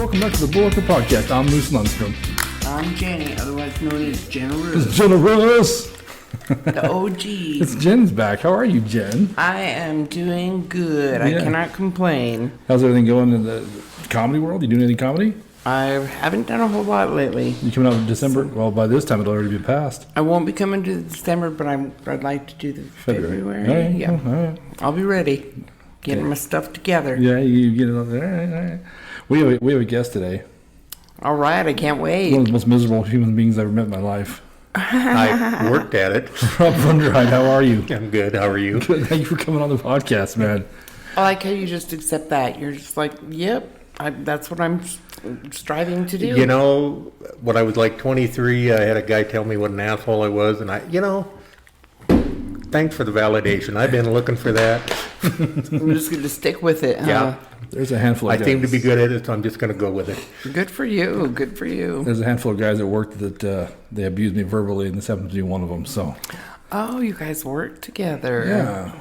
welcome back to the Bullhucker podcast. I'm Moose Lundstrom. I'm Jenny, otherwise known as Generous. It's Generous! The OG. It's Jen's back. How are you, Jen? I am doing good. I cannot complain. How's everything going in the comedy world? You doing any comedy? I haven't done a whole lot lately. You coming out in December? Well, by this time it'll already be past. I won't be coming to December, but I'd like to do the February. All right, Yeah. all right. I'll be ready. Getting my stuff together. Yeah, you get it on there. All right. We have a guest today. All right, I can't wait. One of the most miserable human beings I've ever met in my life. I worked at it. Rob Funderhide, how are you? I'm good. How are you? Good. Thank you for coming on the podcast, man. I like how you just accept that. You're just like, yep, that's what I'm striving to do. You know, when I was like 23, I had a guy tell me what an asshole I was, and thanks for the validation. I've been looking for that. I'm just going to stick with it. Yeah. There's a handful of guys. I seem to be good at it, so I'm just going to go with it. Good for you. Good for you. There's a handful of guys at work that they abused me verbally, and this happens to be one of them. So. Oh, you guys work together. Yeah.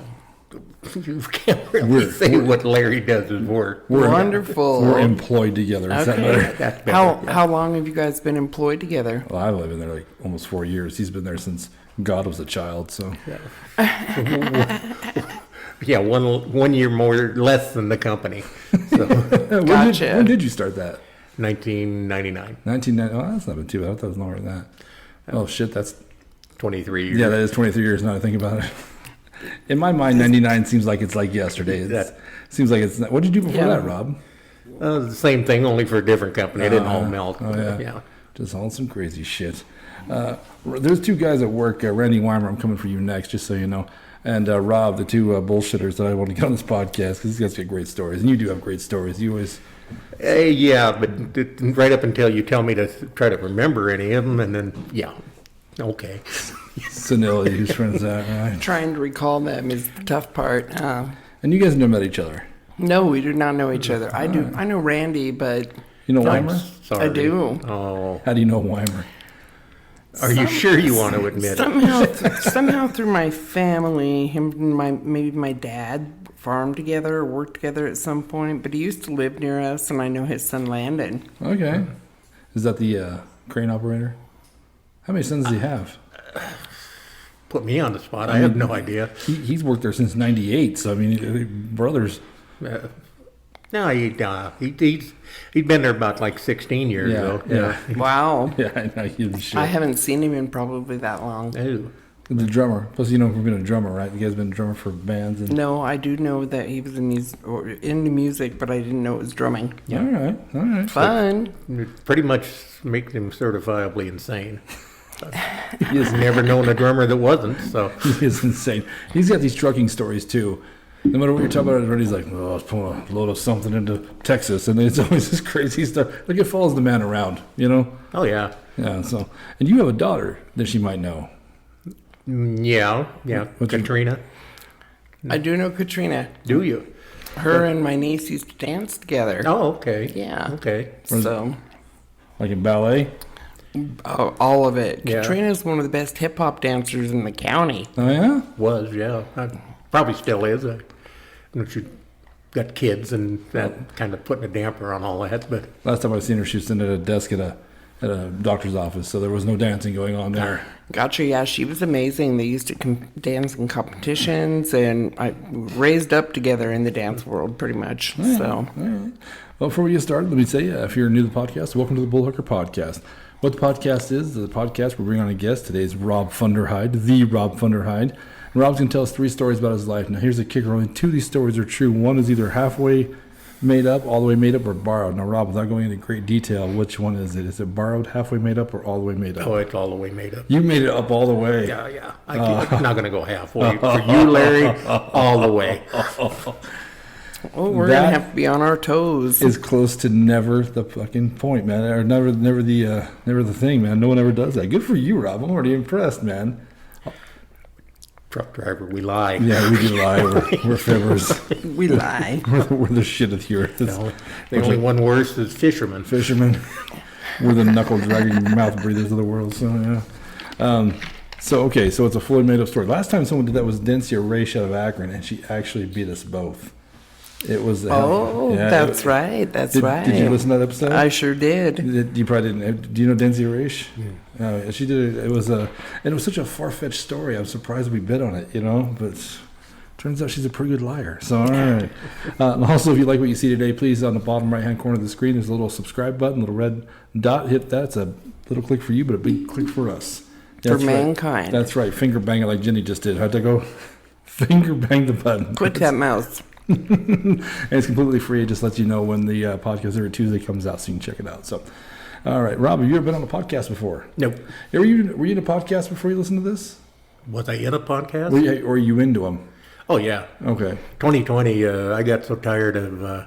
You can't really say what Larry does is work. Wonderful. We're employed together. Is that better? That's better. How long have you guys been employed together? Well, I've been there like almost 4 years. He's been there since God was a child. So. Yeah, one year less than the company. So. Gotcha. When did you start that? 1999. 1990. Oh, that's not been too bad. I thought it was longer than that. Oh shit, that's 23 years. Yeah, that is 23 years now I think about it. In my mind, 99 seems like it's like yesterday. Seems like it's not. What did you do before that, Rob? The same thing, only for a different company. I didn't home milk. Oh, yeah. Just all some crazy shit. There's two guys at work. Randy Weimer, I'm coming for you next, just so you know. And Rob, the two bullshitters that I want to get on this podcast, because these guys get great stories. And you do have great stories. You always... yeah, but right up until you tell me to try to remember any of them, and then, yeah, okay. Senility, whose friends that, right? Trying to recall them is the tough part. And you guys never met each other? No, we do not know each other. I do. I know Randy, but... You know Weimer? Sorry. I do. Oh. How do you know Weimer? Are you sure you want to admit it? Somehow through my family, him and maybe my dad farmed together or worked together at some point, but he used to live near us, and I know his son Landon. Okay. Is that the crane operator? How many sons does he have? Put me on the spot. I have no idea. He's worked there since '98, so I mean, brothers. No, he'd been there about like 16 years ago. Yeah. Wow. Yeah, I know. I haven't seen him in probably that long. Ooh. The drummer. Plus, you know, we've been a drummer, right? You guys been a drummer for bands. And... No, I do know that he was into music, but I didn't know it was drumming. Yeah. All right. Fun. It pretty much makes him certifiably insane. He's never known a drummer that wasn't. So he is insane. He's got these trucking stories too. No matter what you're talking about, he's like, "Oh, I was pulling a load of something into Texas," and it's always this crazy stuff. Like it follows the man around, you know. Oh yeah. Yeah. So, and you have a daughter that she might know. Yeah. Katrina. I do know Katrina. Do you? Her and my niece used to dance together. Oh, okay. Yeah. Okay. So, like in ballet? Oh, all of it. Yeah. Katrina's one of the best hip hop dancers in the county. Oh yeah? Was, yeah. Probably still is. She got kids and that kind of putting a damper on all that. But last time I seen her, she was sitting at a desk at a doctor's office, so there was no dancing going on there. Gotcha. Yeah, she was amazing. They used to dance in competitions, and I raised up together in the dance world, pretty much. All right. So, all right. Well, before we get started, let me say, if you're new to the podcast, welcome to the Bullhucker podcast. What the podcast is the podcast we bring on a guest. Today is Rob Funderhide, the Rob Funderhide. And Rob's going to tell us 3 stories about his life. Now, here's the kicker. Only 2 of these stories are true. One is either halfway made up, all the way made up, or borrowed. Now, Rob, without going into great detail, which one is it? Is it borrowed, halfway made up, or all the way made up? Oh, it's all the way made up. You made it up all the way. Yeah. I'm not going to go halfway. For you, Larry, all the way. we're going to have to be on our toes. Is close to never the fucking point, man. Or never the thing, man. No one ever does that. Good for you, Rob. I'm already impressed, man. Truck driver, we lie. Yeah, we do lie. We're fibbers. We lie. We're the shit of the earth. No, the only one worse is fishermen. Fishermen. We're the knuckle dragging mouth breathers of the world. So yeah. So it's a fully made up story. Last time someone did that was Dencia Raish out of Akron, and she actually beat us both. It was. Oh, yeah, that's right. That's right. Did you listen to that episode? I sure did. You probably didn't. Do you know Denzi Reish? Yeah. She did it. It was and it was such a far-fetched story. I'm surprised we bid on it, but turns out she's a pretty good liar. So, all right. And also, if you like what you see today, please, on the bottom right-hand corner of the screen, there's a little subscribe button, little red dot. Hit that. It's a little click for you, but a big click for us. For mankind. That's right. Finger bang it like Jenny just did. How'd that go? Finger bang the button. Click that mouse. And it's completely free. It just lets you know when the podcast every Tuesday comes out, so you can check it out. So, all right, Rob, have you ever been on a podcast before? Nope. Were you in a podcast before you listened to this? Was I in a podcast? Or are you into them? Oh, yeah. Okay. 2020, I got so tired of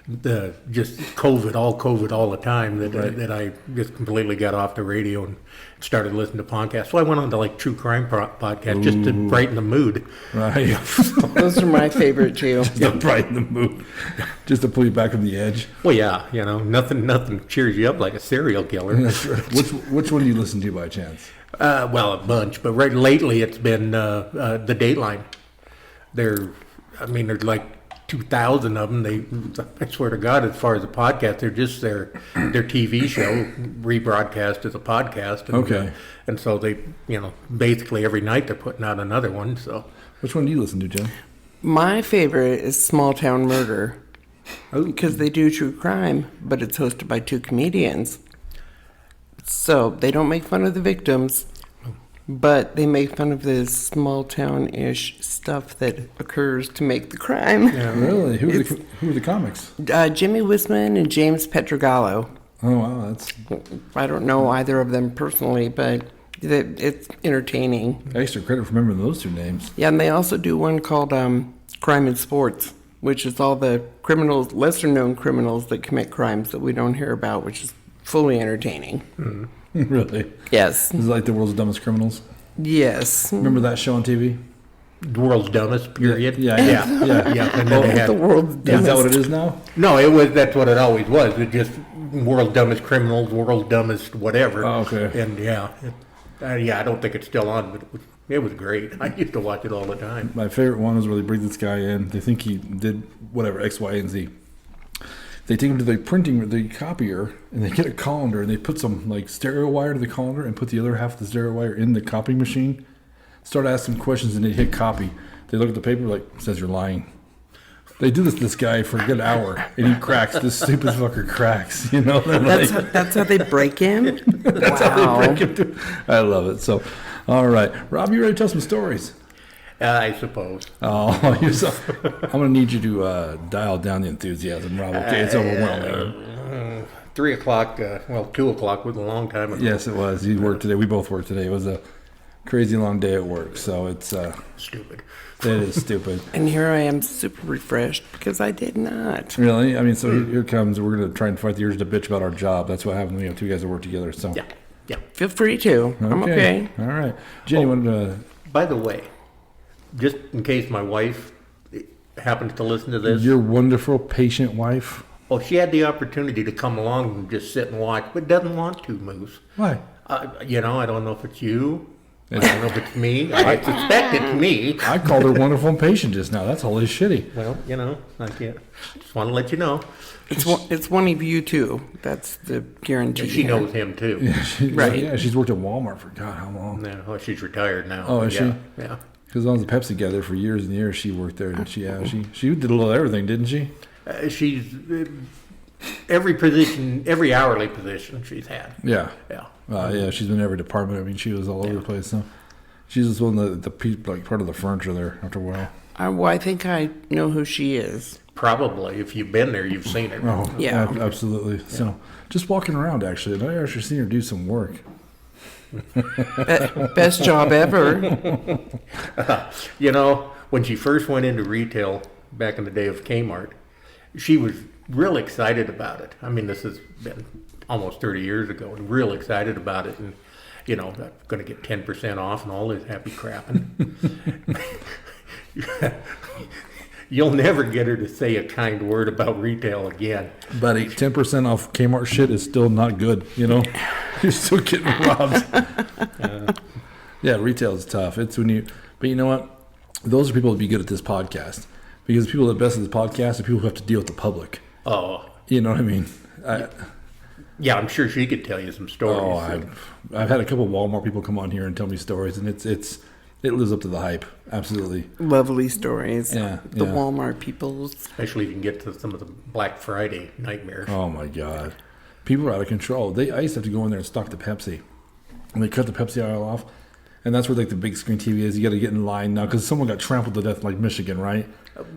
the just COVID all the time that I just completely got off the radio and started listening to podcasts. So I went on to like true crime podcast just to brighten the mood. Right. Those are my favorite too. Just to brighten the mood. Just to pull you back on the edge. Well, yeah, nothing cheers you up like a serial killer. That's right. Which one do you listen to by chance? Well, a bunch, but right lately it's been the Dateline. There's like 2,000 of them. I swear to God, as far as a podcast, they're just their TV show rebroadcast as a podcast. Okay. And so they, basically every night they're putting out another one. So Which one do you listen to, Jim? My favorite is Small Town Murder. Oh. Because they do true crime, but it's hosted by two comedians. So they don't make fun of the victims, but they make fun of the small town-ish stuff that occurs to make the crime. yeah, Really? Who are the comics? Jimmy Wisman and James Petrogallo. Oh, wow. I don't know either of them personally, but it's entertaining. Extra credit for remembering those two names. Yeah, and they also do one called Crime in Sports, which is all the criminals, lesser-known criminals that commit crimes that we don't hear about, which is fully entertaining. Mm-hmm. Really? Yes. This is like the world's dumbest criminals. Yes. Remember that show on TV? the world's dumbest period. Yeah. And then they had, The world's dumbest. Is that what it is now? no, that's what it always was. It just world's dumbest criminals, world's dumbest whatever. Oh, okay. And I don't think it's still on, but it was great. I used to watch it all the time. My favorite one was where they bring this guy in. They think he did whatever, X, Y, and Z. They take him to the copier, and they get a colander, and they put some like stereo wire to the colander and put the other half of the stereo wire in the copy machine. Start asking questions, and they hit copy. They look at the paper like, it says you're lying. They do this guy for a good hour, and he cracks. This stupid fucker cracks. You know. That's how they break in. That's how they break him. I love it. So, all right, Rob, you ready to tell some stories? I suppose. Oh, I'm going to need you to dial down the enthusiasm, Rob. Okay, it's overwhelming. 3 o'clock, 2 o'clock was a long time ago. Yes, it was. You worked today. We both worked today. It was a crazy long day at work, so it's Stupid. it is stupid. And here I am super refreshed because I did not. Really? I mean, so here comes, we're going to try and fight the urge to bitch about our job. That's what happens when you have two guys that work together. So Yeah. Feel free to. I'm okay. All right. Jenny, wanted to... By the way, just in case my wife happens to listen to this. Your wonderful, patient wife. Oh, she had the opportunity to come along and just sit and watch, but doesn't want to, Moose. Why? I don't know if it's you. I don't know if it's me. I suspect it's me. I called her wonderful and patient just now. That's holy shitty. Well, I can't. Just want to let you know. It's one of you too. That's the guarantee. And she here. knows him too. Right. Yeah, she's worked at Walmart for God, how long? Yeah, well, she's retired now. Oh, but is yeah, she? Yeah. Because I was a Pepsi guy there for years and years. She worked there, and she did a little everything, didn't she? She's every position, every hourly position she's had. Yeah. Yeah. Yeah, she's been in every department. I mean, she was all over the place. So she's just one of the people, like part of the furniture there after a while. I think I know who she is. Probably, if you've been there, you've seen her. Oh, Yeah. Absolutely. Yeah. So just walking around, actually, and I actually seen her do some work. Best job ever. When she first went into retail back in the day of K-Mart, she was real excited about it. I mean, this has been almost 30 years ago, and real excited about it. And, I'm going to get 10% off and all this happy crap. And you'll never get her to say a kind word about retail again. Buddy, 10% off Kmart shit is still not good, You're still getting robbed. Yeah, retail is tough. It's when but you know what? Those are people that be good at this podcast. Because people that best at the podcast are people who have to deal with the public. Oh, You know what I mean? yeah, I'm sure she could tell you some stories. I've had a couple of Walmart people come on here and tell me stories, and it lives up to the hype. Absolutely. Lovely stories. Yeah, The yeah. Walmart peoples. Especially if you can get to some of the Black Friday nightmares. Oh my God, people are out of control. I used to have to go in there and stock the Pepsi, and they cut the Pepsi aisle off, and that's where like the big screen TV is. You got to get in line now because someone got trampled to death in like Michigan, right?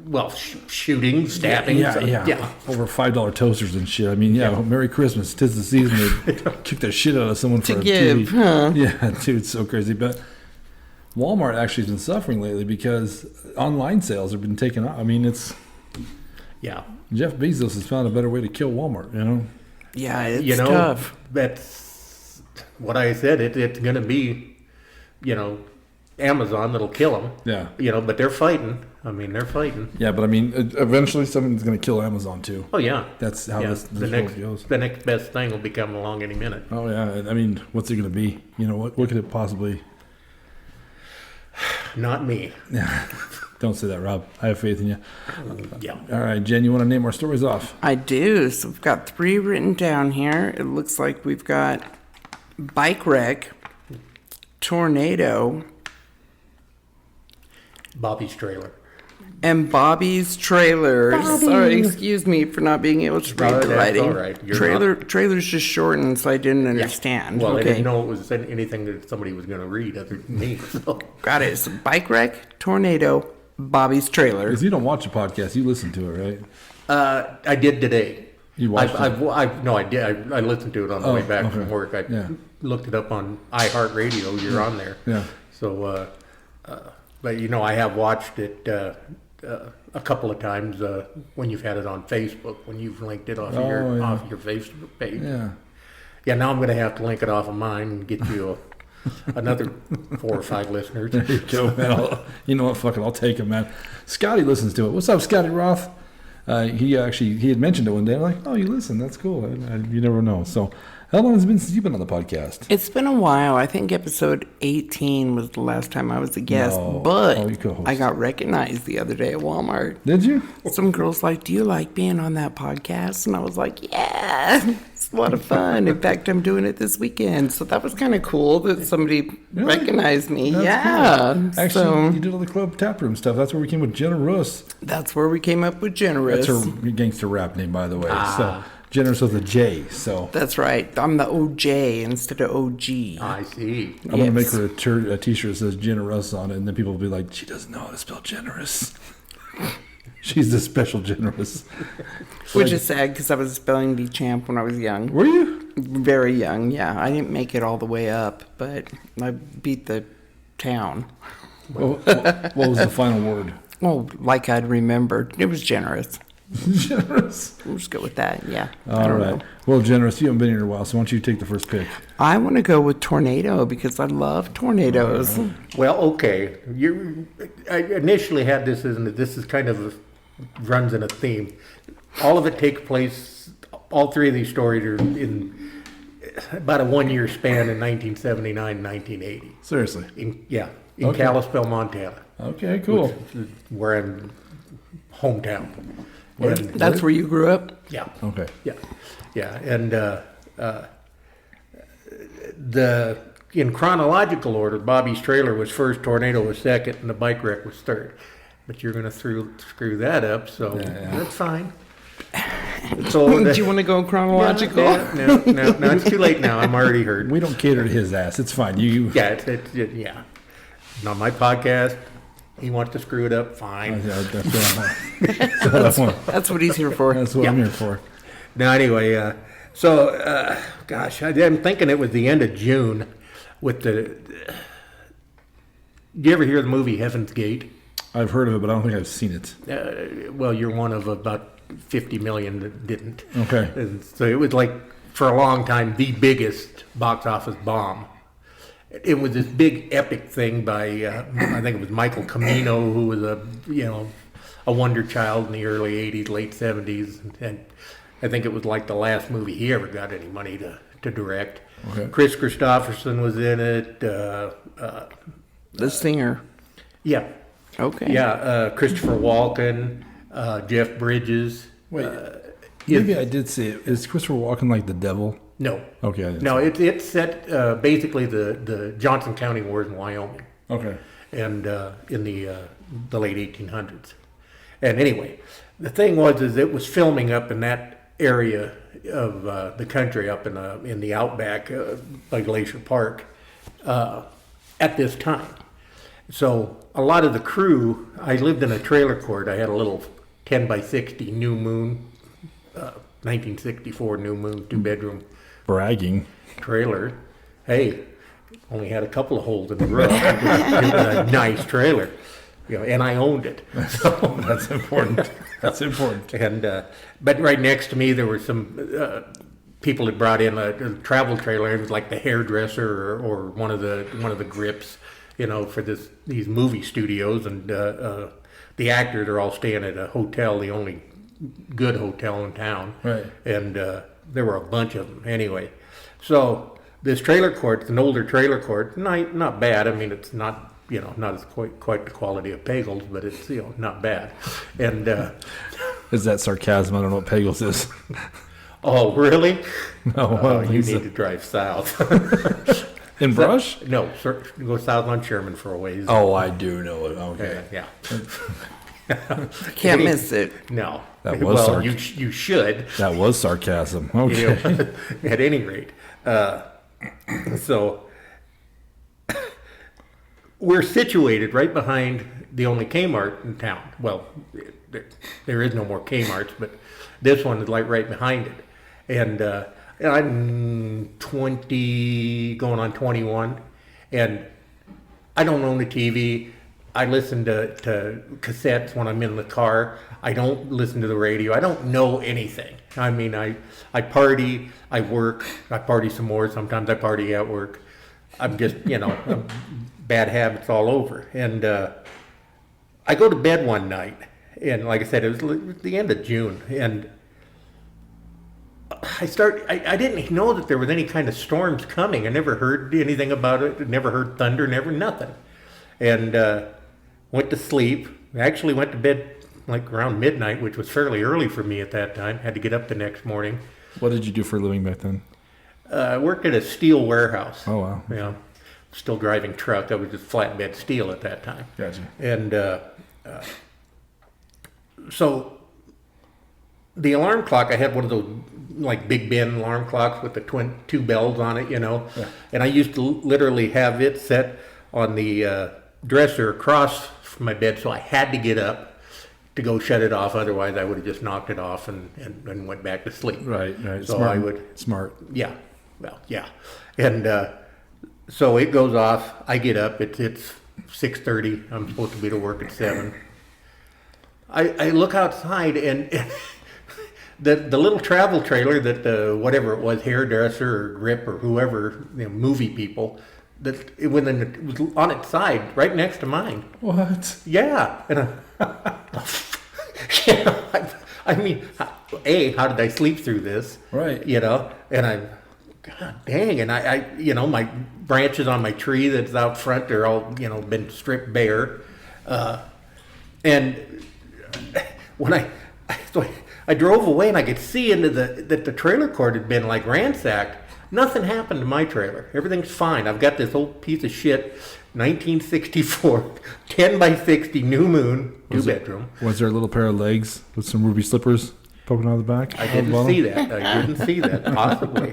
Well, shooting, stabbing. Yeah. Over $5 toasters and shit. I mean, Merry Christmas. 'Tis the season to kick the shit out of someone for To a give, TV. huh? Yeah, dude, it's so crazy. But Walmart actually has been suffering lately because online sales have been taken off. I mean, Yeah. Jeff Bezos has found a better way to kill Walmart, you know? Yeah, it's tough. That's what I said. It's going to be, Amazon that'll kill them. Yeah. But they're fighting. I mean, they're fighting. Yeah, but I mean, eventually someone's going to kill Amazon too. Oh, yeah. That's how this the world next goes. The next best thing will be coming along any minute. Oh, yeah. I mean, what's it going to be? You know, what could it possibly... Not me. Don't say that, Rob. I have faith in you. Yeah. All right, Jen, you want to name our stories off? I do. So we've got 3 written down here. It looks like we've got bike wreck, tornado, Bobby's trailer. and Bobby's trailer. Sorry, excuse me for not being able to read No, the that's writing. all right. You're Trailer's just shortened, so I didn't understand. Well, I okay. didn't know it was anything that somebody was going to read other than me. So. Got it. So bike wreck, tornado, Bobby's trailer. Because you don't watch a podcast, you listen to it, right? I did today. You watched it? I did. I listened to it on the way back okay. from work. I Yeah. looked it up on iHeartRadio. You're on there. Yeah. So, but I have watched it a couple of times when you've had it on Facebook, when you've linked it off off your Facebook page. Yeah. Yeah. Now I'm going to have to link it off of mine and get you another 4 or 5 listeners. There you go, man. You know what? Fuck it. I'll take it, man. Scotty listens to it. What's up, Scotty Roth? He had mentioned it one day. I'm like, oh, you listen. That's cool. You never know. So, how long has it been since you've been on the podcast? It's been a while. I think episode 18 was the last time I was a guest, No. but Oh, you co-host. I got recognized the other day at Walmart. Did you? Some girls like, do you like being on that podcast? And I was like, yeah, it's a lot of fun. In fact, I'm doing it this weekend. So that was kind of cool that somebody Really? recognized me. That's yeah. cool. Actually, So you did all the club taproom stuff. That's where we came with Jenna Russ. that's where we came up with Generous. That's her gangster rap name, by the way. So, Generous with a J. So, That's right. I'm the OJ instead of OG. I see. I'm going to make Yes. her a t-shirt that says Generous on it, and then people will be like, she doesn't know how to spell generous. She's the special generous. Which is sad because I was a spelling bee champ when I was young. Were you? Very young, yeah. I didn't make it all the way up, but I beat the town. What was the final word? Oh, like I'd remembered. It was generous. Generous. We'll just go with that, yeah. I All don't right. know. Well, Generous, you haven't been here in a while, so why don't you take the first pick? I want to go with tornado because I love tornadoes. Well, okay. I initially had this as this is kind of runs in a theme. All of it takes place. All 3 of these stories are in about a 1-year span in 1979, 1980. Seriously. In Okay. Kalispell, Montana, Okay, cool. where I'm hometown. And- That's where you grew up? yeah. Okay. Yeah, and in chronological order, Bobby's trailer was first, tornado was second, and the bike wreck was third. But you're going to screw that up, so Yeah. that's fine. So Do you want to go chronological? No, it's too late now. I'm already heard. We don't cater to his ass. It's fine. You. Yeah, yeah. On my podcast, he wants to screw it up. Fine. That's what I want. That's what he's here for. That's what I'm here for. Now, anyway, gosh, I'm thinking it was the end of June with the. Did you ever hear the movie Heaven's Gate? I've heard of it, but I don't think I've seen it. Well, you're one of about 50 million that didn't. Okay. And so it was like, for a long time, the biggest box office bomb. It was this big epic thing by, I think it was Michael Cimino, who was a wonder child in the early 80s, late 70s. And I think it was like the last movie he ever got any money to direct. Okay. Chris Christopherson was in it. The singer. Yeah. Okay. Yeah, Christopher Walken, Jeff Bridges. Wait, maybe I did see it. Is Christopher Walken like the devil? No. Okay. I didn't No, see it. it's set basically the Johnson County Wars in Wyoming, Okay. and in the late 1800s. And anyway, the thing was is it was filming up in that area of the country, up in the outback by Glacier Park at this time. So a lot of the crew, I lived in a trailer court. I had a little 10 by 60 New Moon, 1964 New Moon 2-bedroom Bragging. trailer. Hey, only had a couple of holes in the roof. It was a nice trailer, and I owned it. So, That's important. That's important. and but right next to me there were some people had brought in a travel trailer. It was like the hairdresser or one of the grips, for these movie studios, and the actors are all staying at a hotel, the only good hotel in town. Right. And there were a bunch of them anyway. So this trailer court, it's an older trailer court, not bad. I mean, it's not not as quite the quality of Pagels, but it's not bad. And Is that sarcasm? I don't know what Pagels is. oh, really? No, I Oh, don't you think need so. to drive south. In Brush? No, sir, go south on Sherman for a ways. Oh, I do know it. Okay. Yeah. Can't miss it. No. That was well, sarc- you should. That was sarcasm. Okay. At any rate. So we're situated right behind the only K-Mart in town. Well, there is no more K-Marts, but this one is like right behind it. And I'm 20, going on 21, and I don't own a TV. I listen to cassettes when I'm in the car. I don't listen to the radio. I don't know anything. I mean, I party, I work, I party some more. Sometimes I party at work. I'm just, bad habits all over. And I go to bed one night, and like I said, it was the end of June, and I didn't know that there was any kind of storms coming. I never heard anything about it. Never heard thunder, never nothing. And went to sleep. I actually went to bed like around midnight, which was fairly early for me at that time. Had to get up the next morning. What did you do for a living back then? I worked at a steel warehouse. Oh, wow. Yeah. Still driving truck. I was just flatbed steel at that time. Gotcha. And so the alarm clock, I had one of those like Big Ben alarm clocks with the two bells on it, Yeah. And I used to literally have it set on the dresser across from my bed, so I had to get up to go shut it off. Otherwise, I would have just knocked it off and went back to sleep. Right. So Smart. I would. Smart. Yeah. Well, yeah. And so it goes off. I get up. It's 6:30. I'm supposed to be to work at 7. I look outside, and the little travel trailer that whatever it was, hairdresser or grip or whoever, movie people, that it was on its side right next to mine. What? Yeah. And I mean, how did I sleep through this? Right. And I'm, God dang, and I my branches on my tree that's out front, they're all, been stripped bare. And when I drove away, and I could see into that the trailer court had been like ransacked. Nothing happened to my trailer. Everything's fine. I've got this old piece of shit, 1964, 10 by 60 New Moon, 2-bedroom. Was there a little pair of legs with some ruby slippers poking out of the back? I didn't see that. I didn't see that. Possibly.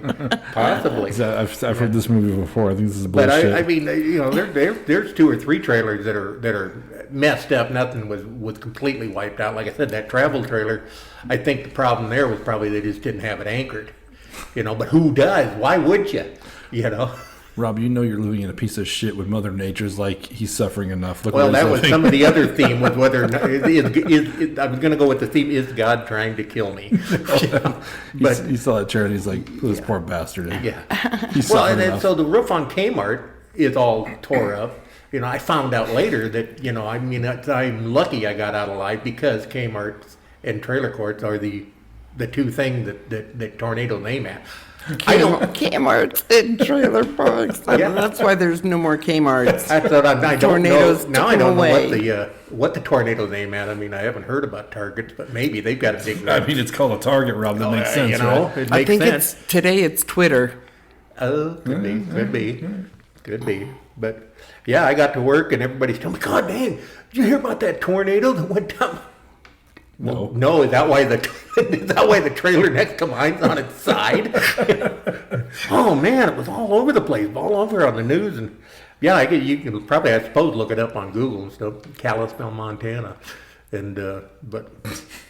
I've heard this movie before. I think this is bullshit. But I mean, there's 2 or 3 trailers that are messed up. Nothing was completely wiped out. Like I said, that travel trailer, I think the problem there was probably they just didn't have it anchored. But who does? Why would you? Rob, you're living in a piece of shit when Mother Nature's like, he's suffering enough. Look Well, what he's that was living. some of the other theme was whether or not, I was going to go with the theme, is God trying to kill me? But he saw that chair and he's like, this poor bastard. yeah. He's Well, suffering and then, enough. so the roof on K-Mart is all tore up. I found out later that, I'm lucky I got out alive because K-Mart and trailer courts are the 2 things that tornadoes aim at. K-Marts and trailer parks. Yeah. That's why there's no more K-Marts. I thought I don't Tornadoes know. Now I took 'em don't away. know what the tornadoes aim at. I mean, I haven't heard about targets, but maybe they've got a big. I mean, it's called a target, Rob. That makes sense, you know, right? it I makes think sense. it's Twitter. Oh, could be. But yeah, I got to work and everybody's telling me, God dang, did you hear about that tornado that went down? No, is that why the trailer next to mine's on its side? Oh man, it was all over the place, all over on the news, and yeah, you can probably, I suppose, look it up on Google and stuff. Kalispell, Montana, and but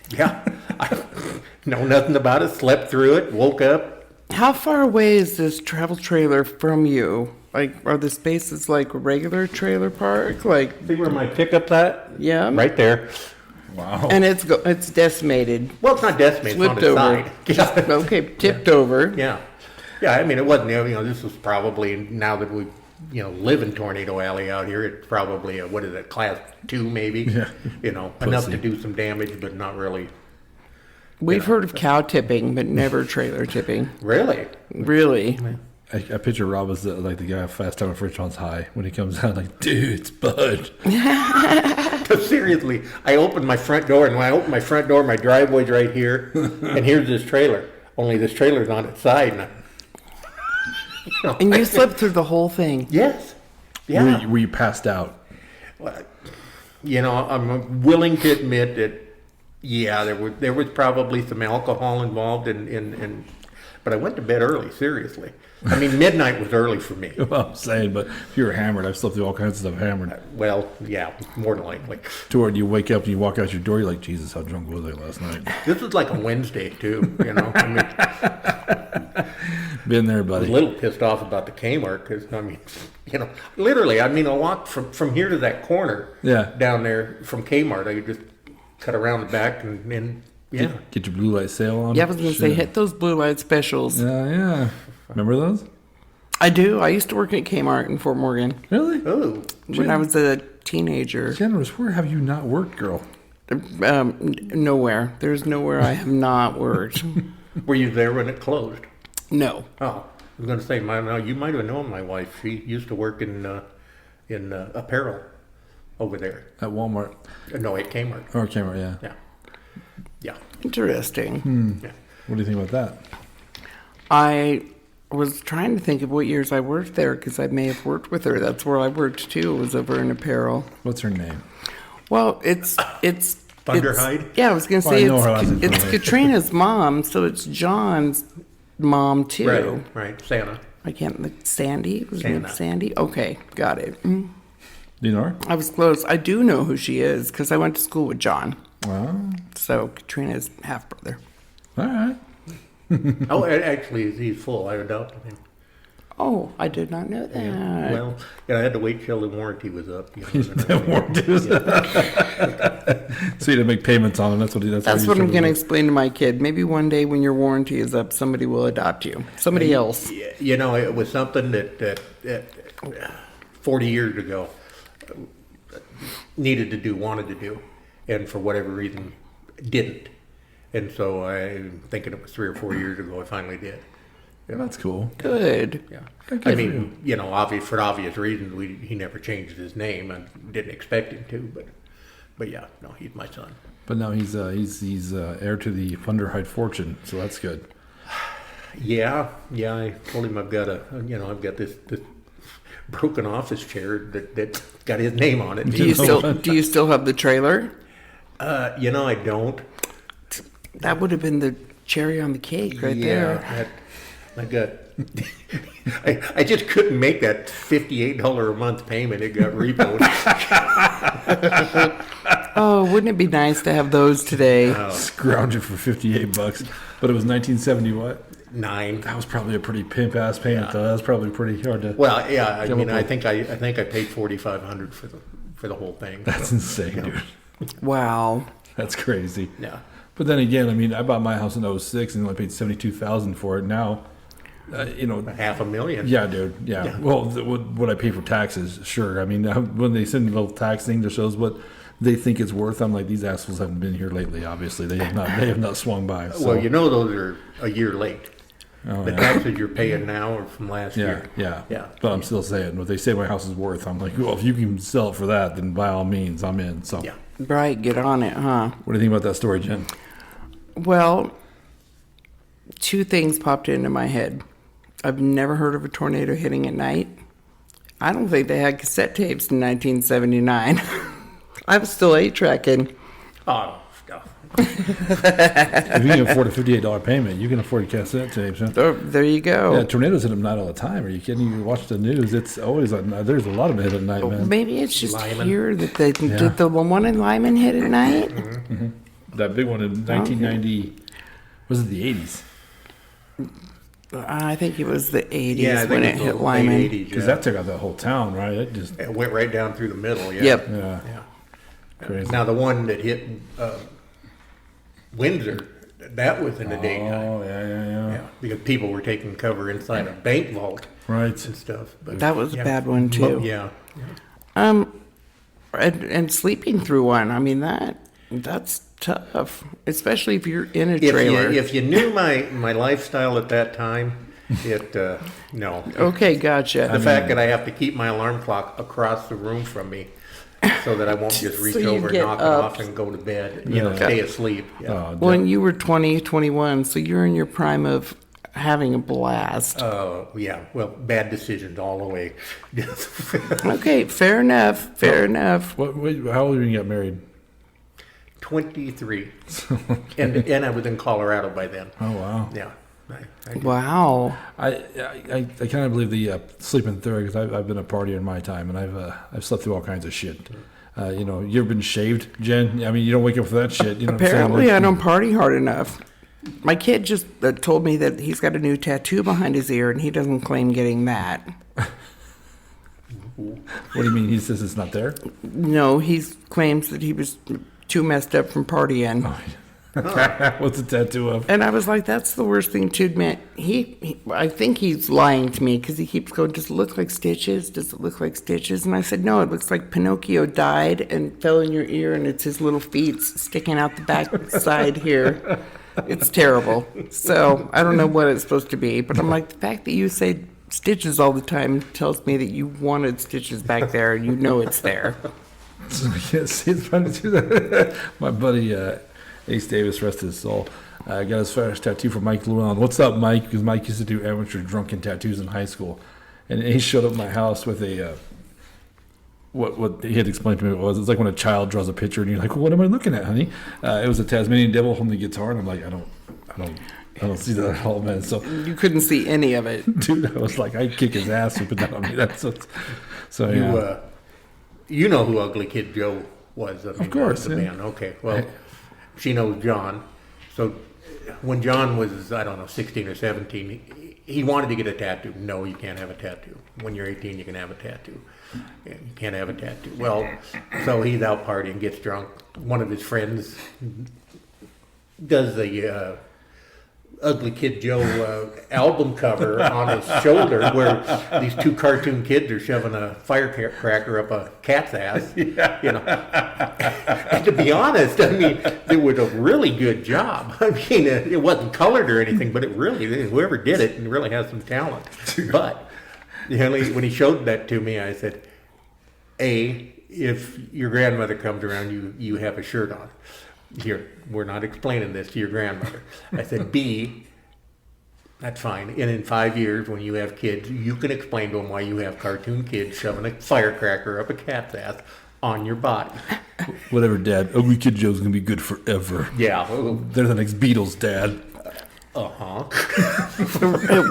yeah, I know nothing about it. Slept through it, woke up. How far away is this travel trailer from you? Like, are the spaces like a regular trailer park? Like, See where my pickup's at? yeah, Right there. Wow. and it's decimated, Well, it's not decimated, it's on flipped its over. side. Yeah. Okay, tipped over. Yeah. Yeah, I mean, it wasn't, this was probably, now that we, live in Tornado Alley out here, it's probably what is it, class 2 maybe? Yeah. Enough to do some damage, but not really. We've heard of cow tipping, but never trailer tipping. Really? Really? I picture Rob as like the guy at Fast Time at Frenchman's High when he comes out like, dude, it's Bud. Seriously, I opened my front door, and when I opened my front door, my driveway's right here, and here's this trailer. Only this trailer's on its side. And And you slept through the whole thing. Yes. Yeah. Were you passed out? I'm willing to admit that, yeah, there was probably some alcohol involved in but I went to bed early, seriously. I mean, midnight was early for me. Well, I'm saying, but if you were hammered, I've slept through all kinds of stuff hammered. Well, yeah, more than likely. To where you wake up and you walk out your door, you're like, Jesus, how drunk was I last night? This was like a Wednesday, too, I mean, Been there, I was buddy. a little pissed off about the K-Mart because, I mean, literally, I walked from here to that corner Yeah. down there from K-Mart. I could just cut around the back and yeah. Get your blue light sail on. Yeah, I was going to say, Shit. hit those blue light specials. Yeah. Remember those? I do. I used to work at Kmart in Fort Morgan Really? Oh, when I was a teenager. Generous, where have you not worked, girl? Nowhere. There's nowhere I have not worked. were you there when it closed? No. Oh, I was going to say, you might have known my wife. She used to work in apparel over there. At Walmart. No, at Kmart. Or Kmart, yeah. Yeah. Yeah. Interesting. Yeah. What do you think about that? I was trying to think of what years I worked there because I may have worked with her. That's where I worked too. It was over in apparel. What's her name? Well, it's Funderhide? Yeah, I was going to Well, say I know her last name. it's Katrina's mom, so it's John's mom too. Right. Santa. I can't. Sandy was her name Santa. Sandy. Okay, got it. Do you know her? I was close. I do know who she is because I went to school with John. Wow. So Katrina's half brother. All right. Oh, actually, he's full. I adopted him. Oh, I did not know that. Yeah. Well, I had to wait till the warranty was up. So you had to make payments on him. That's what That's what I'm going to explain to my kid. Maybe one day when your warranty is up, somebody will adopt you. Somebody else. It was something that 40 years ago wanted to do, and for whatever reason didn't. And so I'm thinking it was 3 or 4 years ago I finally did. Yeah, that's cool. Good. Yeah. Good I for mean, for obvious reasons, he never changed his name. I didn't expect him to, but yeah, no, he's my son. But now he's heir to the Funderhide fortune, so that's good. Yeah. I told him I've got this broken office chair that got his name on it. Do you still have the trailer? I don't. That would have been the cherry on the cake right there. I got. I just couldn't make that $58 a month payment. It got repoed. Oh, wouldn't it be nice to have those today? Scrounge it for $58, but it was 1970 what? 9. That was probably a pretty pimp ass payment though. That was probably pretty hard to. Well, yeah. I think I paid $4,500 for the whole thing. That's insane, dude. Wow. That's crazy. Yeah. But then again, I mean, I bought my house in 06 and only paid $72,000 for it. Now, $500,000. Yeah, dude. Yeah. Well, what I pay for taxes, sure. I mean, when they send me a little tax thing that shows what they think it's worth, I'm like, these assholes haven't been here lately. Obviously, they have not swung by. So. Well, those are a year late. Oh, The yeah. taxes you're paying now are from last Yeah, year. yeah, Yeah. But I'm still saying what they say my house is worth. I'm like, well, if you can sell it for that, then by all means, I'm in. So, Yeah. Right, get on it, huh? what do you think about that story, Jen? Well, two things popped into my head. I've never heard of a tornado hitting at night. I don't think they had cassette tapes in 1979. I was still 8-tracking. Oh, stuff. If you can afford a $58 payment, you can afford cassette tapes. Huh? Oh, there you go. Yeah, tornadoes hit at night all the time. Are you kidding? You watch the news; it's always at night. There's a lot of them hit at night, man. Maybe it's just Lyman. here that they did the one in Lyman hit at night. That big one in 1990 was it the 80s? I think it was the 80s Yeah, I when think it it's hit the Lyman. late 80s. Because Yeah. that took out the whole town, right? It just It went right down through the middle. Yeah. Yep. yeah, Yeah. crazy. Now the one that hit Windsor, that was in the daytime. Oh yeah. Yeah, because people were taking cover inside a bank vault Right. and stuff. But, That was a yeah. bad one, too. Yeah. And sleeping through one. I mean, that's tough, especially if you're in a If trailer. you knew my lifestyle at that time, no. Okay, gotcha. The fact that I have to keep my alarm clock across the room from me so that I won't just reach So you over, get knock it up. off, and go to bed. Yeah. Stay asleep. Yeah. Oh, When you were 20, 21, so you're in your prime of having a blast. Yeah. Well, bad decisions all the way. Okay, fair enough. Fair enough. how old were you when you got married? 23, and I was in Colorado by then. Oh wow. Yeah. Wow. I kind of believe the sleeping through because I've been a partier in my time and I've slept through all kinds of shit. You ever been shaved, Jen? I mean, you don't wake up for that shit. You know what I'm saying? Apparently, Like- I don't party hard enough. My kid just told me that he's got a new tattoo behind his ear, and he doesn't claim getting that. What do you mean? He says it's not there. No, he claims that he was too messed up from partying. What's the tattoo of? And I was like, that's the worst thing to admit. I think he's lying to me because he keeps going, does it look like stitches? Does it look like stitches? And I said, no, it looks like Pinocchio died and fell in your ear and it's his little feet sticking out the back side here. It's terrible. So I don't know what it's supposed to be. But I'm like, the fact that you say stitches all the time tells me that you wanted stitches back there and you know it's there. Yes, it's funny to do that. My buddy Ace Davis, rest his soul, got his first tattoo from Mike Llewellyn. What's up, Mike? Because Mike used to do amateur drunken tattoos in high school, and he showed up at my house with a what he had explained to me. It's like when a child draws a picture, and you're like, well, "What am I looking at, honey?" It was a Tasmanian devil holding the guitar, and I'm like, I don't see that at all, man. So, You couldn't see any of it. dude, I was like, I'd kick his ass if he put that on me. That's what, so yeah. You know who Ugly Kid Joe was? I mean, Of course, the yeah. band. Okay, well, she knows John. So when John was, I don't know, 16 or 17, he wanted to get a tattoo. No, you can't have a tattoo. When you're 18, you can have a tattoo. Yeah, you can't have a tattoo. Well, so he's out partying, gets drunk. One of his friends does the Ugly Kid Joe album cover on his shoulder where these two cartoon kids are shoving a firecracker up a cat's ass. Yeah. You know. And to be honest, I mean, it was a really good job. I mean, it wasn't colored or anything, but it really, whoever did it really has some talent. But when he showed that to me, I said, A, if your grandmother comes around, you have a shirt on. Here, we're not explaining this to your grandmother. I said, B, that's fine. And in 5 years, when you have kids, you can explain to them why you have cartoon kids shoving a firecracker up a cat's ass on your body. Whatever, Dad. Ugly Kid Joe's gonna be good forever. Yeah. They're the next Beatles, Dad.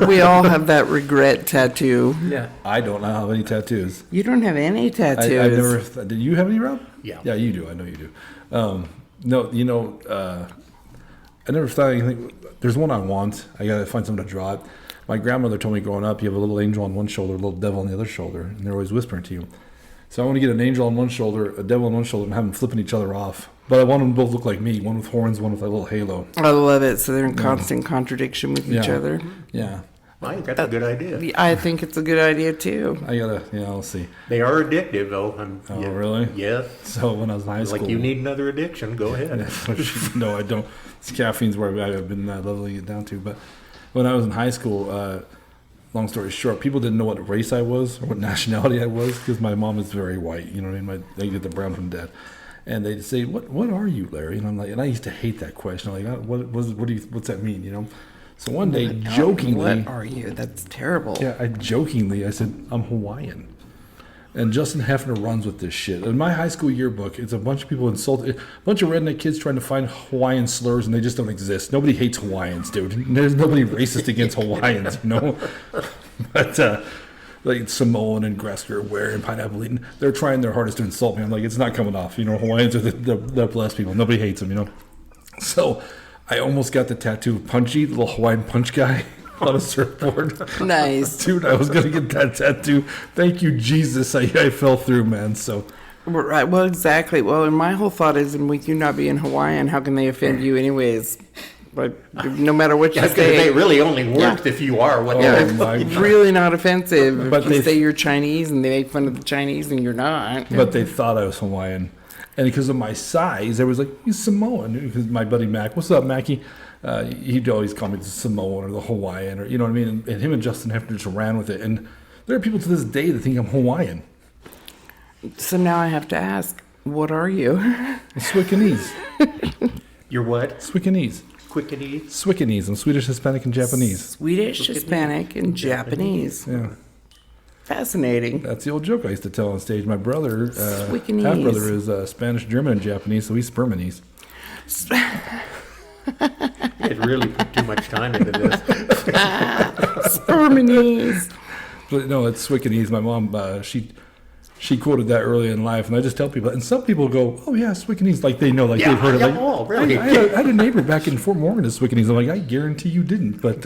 We all have that regret tattoo. Yeah. I don't have any tattoos. You don't have any tattoos. I never. Did you have any, Rob? Yeah. Yeah, you do. I know you do. No, I never thought anything. There's one I want. I gotta find someone to draw it. My grandmother told me growing up, you have a little angel on one shoulder, a little devil on the other shoulder, and they're always whispering to you. So I want to get an angel on one shoulder, a devil on one shoulder, and have them flipping each other off. But I want them to both look like me. One with horns, one with a little halo. I love it. So they're in constant contradiction with each Yeah. other. Yeah. I think that's a good idea. I think it's a good idea too. I gotta. Yeah, I'll see. They are addictive, though. Oh, really? Yes. So when I was in high school, Like you need another addiction, go ahead. No, I don't. It's caffeine's where I've been leveling it down to. But when I was in high school, long story short, people didn't know what race I was or what nationality I was because my mom is very white. You know what I mean? They get the brown from dad. And they'd say, "What are you, Larry?" And I'm like, and I used to hate that question. I'm like, what's that mean? You know. So one day, jokingly, what are you? That's terrible. yeah, I said, "I'm Hawaiian." And Justin Hefner runs with this shit. In my high school yearbook, it's a bunch of people a bunch of redneck kids trying to find Hawaiian slurs, and they just don't exist. Nobody hates Hawaiians, dude. There's nobody racist against Hawaiians, you know. But like Samoan and Gresker, Ware and Pineapple Eaton, they're trying their hardest to insult me. I'm like, it's not coming off. You know, Hawaiians are the blessed people. Nobody hates them, you know. So I almost got the tattoo of Punchy, the little Hawaiian punch guy, on a surfboard. Nice. Dude, I was going to get that tattoo. Thank you, Jesus. I fell through, man. So Right. Well, exactly. Well, and my whole thought is, and with you not being Hawaiian, how can they offend you anyways? But no matter what you Yeah, because say, it really only works if you are what yeah, they're. my it's God. really not offensive. But If you they- say you're Chinese and they make fun of the Chinese and you're not. But they thought I was Hawaiian. And because of my size, they was like, he's Samoan. Because my buddy Mac, what's up, Mackie? He'd always call me the Samoan or the Hawaiian, or you know what I mean? And him and Justin Hefner just ran with it. And there are people to this day that think I'm Hawaiian. So now I have to ask, what are you? Swickanese. You're what? Swickanese. Quickenese? Swickanese. I'm Swedish, Hispanic, and Japanese. Swedish, Hispanic, and Japanese. Yeah. Fascinating. That's the old joke I used to tell on stage. My brother, Swickanese. half-brother, is Spanish, German, and Japanese, so he's Spermanese. You guys really put too much time into this. Spermanese. But no, it's Swickanese. My mom, she quoted that early in life, and I just tell people, and some people go, "Oh yeah, Swickanese," like they know, like they've heard it. Like, oh, really? I had a neighbor back in Fort Morgan is Swickanese. I'm like, I guarantee you didn't, but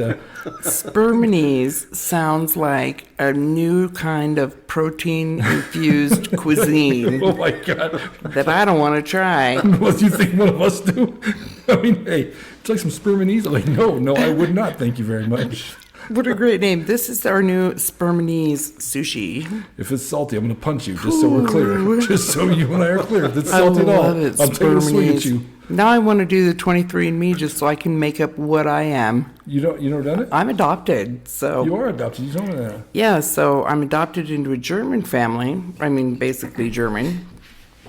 Spermanese sounds like a new kind of protein-infused cuisine oh my god, that I don't want to try. what do you think one of us do? I mean, hey, it's like some Spermanese. I'm like, no, I would not. Thank you very much. What a great name. This is our new Spermanese sushi. If it's salty, I'm going to punch you, just so we're clear. Just so you and I are clear. If it's I salty at all, love it, I'm taking a swing at Spermanese. you. Now I want to do the 23andMe just so I can make up what I am. You never done it? I'm adopted, so... You are adopted. You told me that. Yeah, so I'm adopted into a German family. I mean, basically German.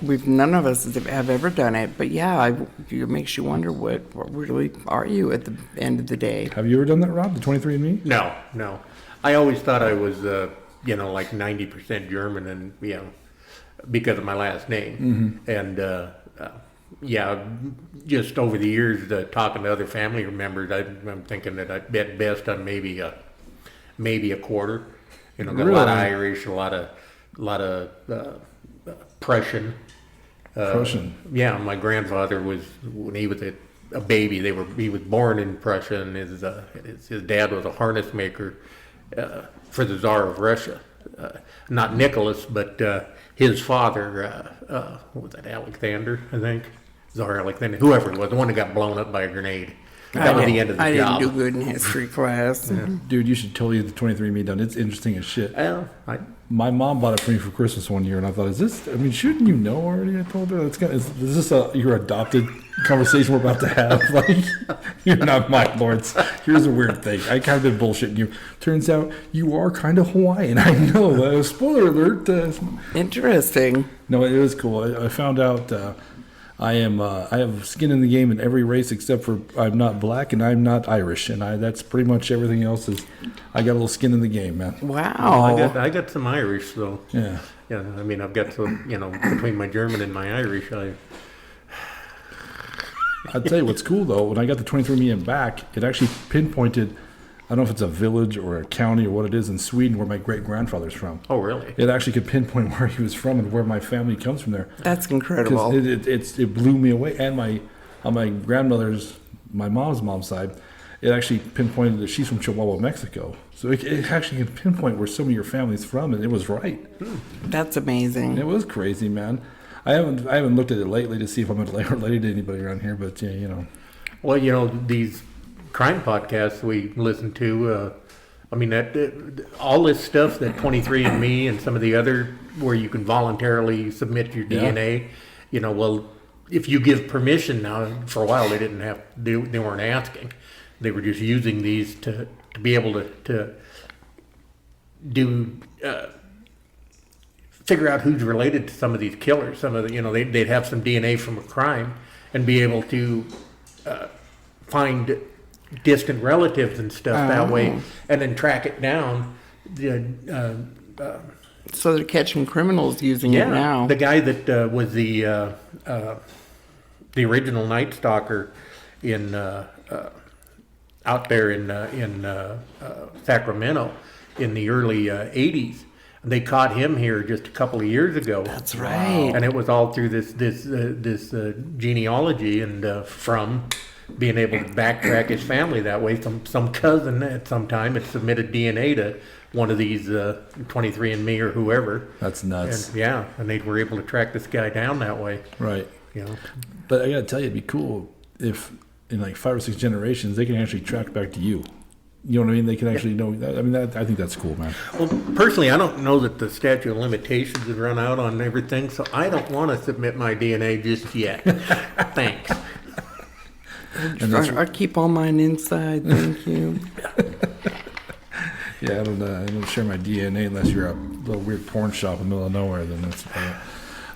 None of us have ever done it, but yeah, it makes you wonder what really are you at the end of the day. Have you ever done that, Rob? The 23andMe? No. I always thought I was, like 90% German, and because of my last name. Mm-hmm. And just over the years, talking to other family members, I'm thinking that I bet best on maybe a quarter. Got a lot of Irish, a lot of Prussian. Prussian. Yeah, my grandfather was, when he was a baby, he was born in Prussia, and his dad was a harness maker for the Tsar of Russia. Not Nicholas, but his father, what was that, Alexander, I think? Tsar Alexander, whoever it was, the one that got blown up by a grenade. That was the end of the I job. didn't do good in history class. Dude, you should totally get the 23andMe done. It's interesting as shit. Well, My mom bought it for me for Christmas one year, and I thought, shouldn't you know already? I told her, is this your adopted conversation we're about to have? Like, you're not my lords. Here's a weird thing. I kind of been bullshitting you. Turns out you are kind of Hawaiian. I know. Spoiler alert. Interesting. No, it was cool. I found out I have skin in the game in every race except for I'm not black and I'm not Irish, and that's pretty much everything else is. I got a little skin in the game, man. Wow. I got some Irish, though. Yeah. Yeah, I mean, I've got some, between my German and my Irish, I'll tell you what's cool though. When I got the 23andMe in back, it actually pinpointed. I don't know if it's a village or a county or what it is in Sweden where my great grandfather's from. Oh, really? It actually could pinpoint where he was from and where my family comes from there. That's incredible. It blew me away. And on my grandmother's, my mom's side, it actually pinpointed that she's from Chihuahua, Mexico. So it actually can pinpoint where some of your family's from, and it was right. That's amazing. It was crazy, man. I haven't looked at it lately to see if I'm related to anybody around here, but yeah, Well, these crime podcasts we listen to, I mean, all this stuff that 23andMe and some of the other where you can voluntarily submit your DNA, well, if you give permission now, for a while they didn't have, they weren't asking. They were just using these to to be able to do figure out who's related to some of these killers. Some of the, they'd have some DNA from a crime and be able to find distant relatives and stuff that way, and then track it down. So they're catching criminals using it now. The guy that was the original Night Stalker in out there in Sacramento in the early 80s. They caught him here just a couple of years ago. That's right. And it was all through this genealogy and from being able to backtrack his family that way. Some cousin at some time had submitted DNA to one of these 23andMe or whoever. That's nuts. And they were able to track this guy down that way. Right. But I got to tell you, it'd be cool if in like 5 or 6 generations they can actually track back to you. You know what I mean? They can actually know. I mean, I think that's cool, man. Well, personally, I don't know that the statute of limitations has run out on everything, so I don't want to submit my DNA just yet. Thanks. I keep all mine inside. Thank you. Yeah, I don't share my DNA unless you're a little weird porn shop in the middle of nowhere. Then that's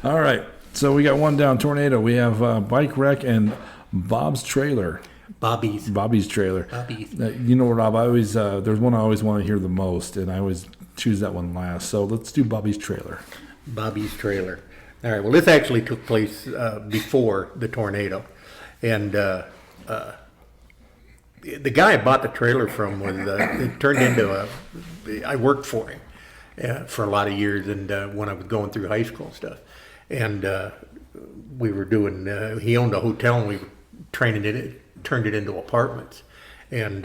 all right. So we got one down. Tornado. We have bike wreck and Bob's trailer. Bobby's trailer. You know, Rob, I always there's one I always want to hear the most, and I always choose that one last. So let's do Bobby's trailer. Bobby's trailer. All right. Well, this actually took place before the tornado, and the guy I bought the trailer from was it turned into I worked for him for a lot of years, and when I was going through high school and stuff, and we were doing. He owned a hotel, and we were turned it into apartments, and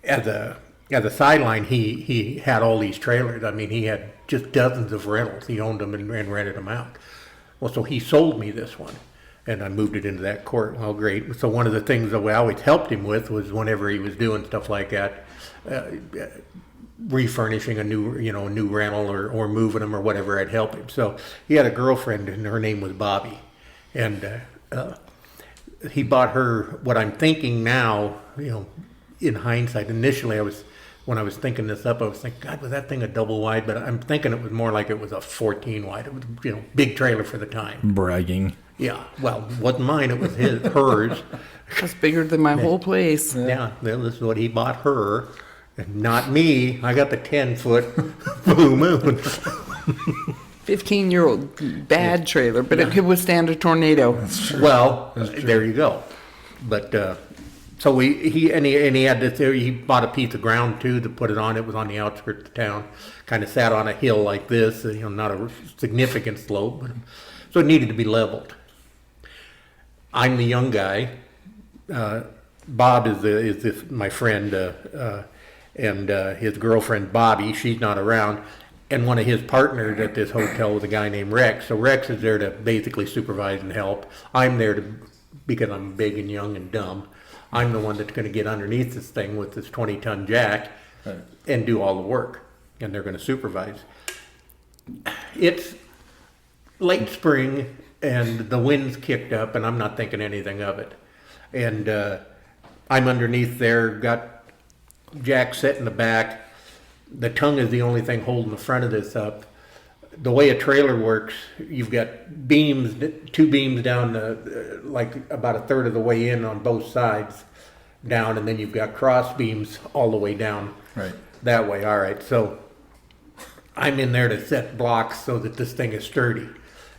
as a sideline, he had all these trailers. I mean, he had just dozens of rentals. He owned them and rented them out. Well, so he sold me this one, and I moved it into that court. Well, great. So one of the things that we always helped him with was whenever he was doing stuff like that, refurnishing a new rental or moving them or whatever, I'd help him. So he had a girlfriend, and her name was Bobby, and he bought her what I'm thinking now, in hindsight. Initially, when I was thinking this up, I was thinking, God, was that thing a double wide? But I'm thinking it was more like it was a 14 wide. It was, big trailer for the time. Bragging. Yeah. Well, it wasn't mine. It was hers. That's bigger than my whole place. Yeah. This is what he bought her, and not me. I got the 10-foot Blue Moon. 15-year-old bad trailer, but it could withstand a tornado. That's true. Well, there you go. But so he had this. He bought a piece of ground too to put it on. It was on the outskirts of town, kind of sat on a hill like this. Not a significant slope, but so it needed to be leveled. I'm the young guy. Bob is my friend, and his girlfriend Bobby. She's not around. And one of his partners at this hotel was a guy named Rex. So Rex is there to basically supervise and help. I'm there because I'm big and young and dumb. I'm the one that's going to get underneath this thing with this 20-ton jack and do all the work. And they're going to supervise. It's late spring, and the wind's kicked up, and I'm not thinking anything of it. And I'm underneath there, got Jack set in the back. The tongue is the only thing holding the front of this up. The way a trailer works, you've got beams, 2 beams down, like about a third of the way in on both sides down, and then you've got cross beams all the way down that way. All right, so I'm in there to set blocks so that this thing is sturdy,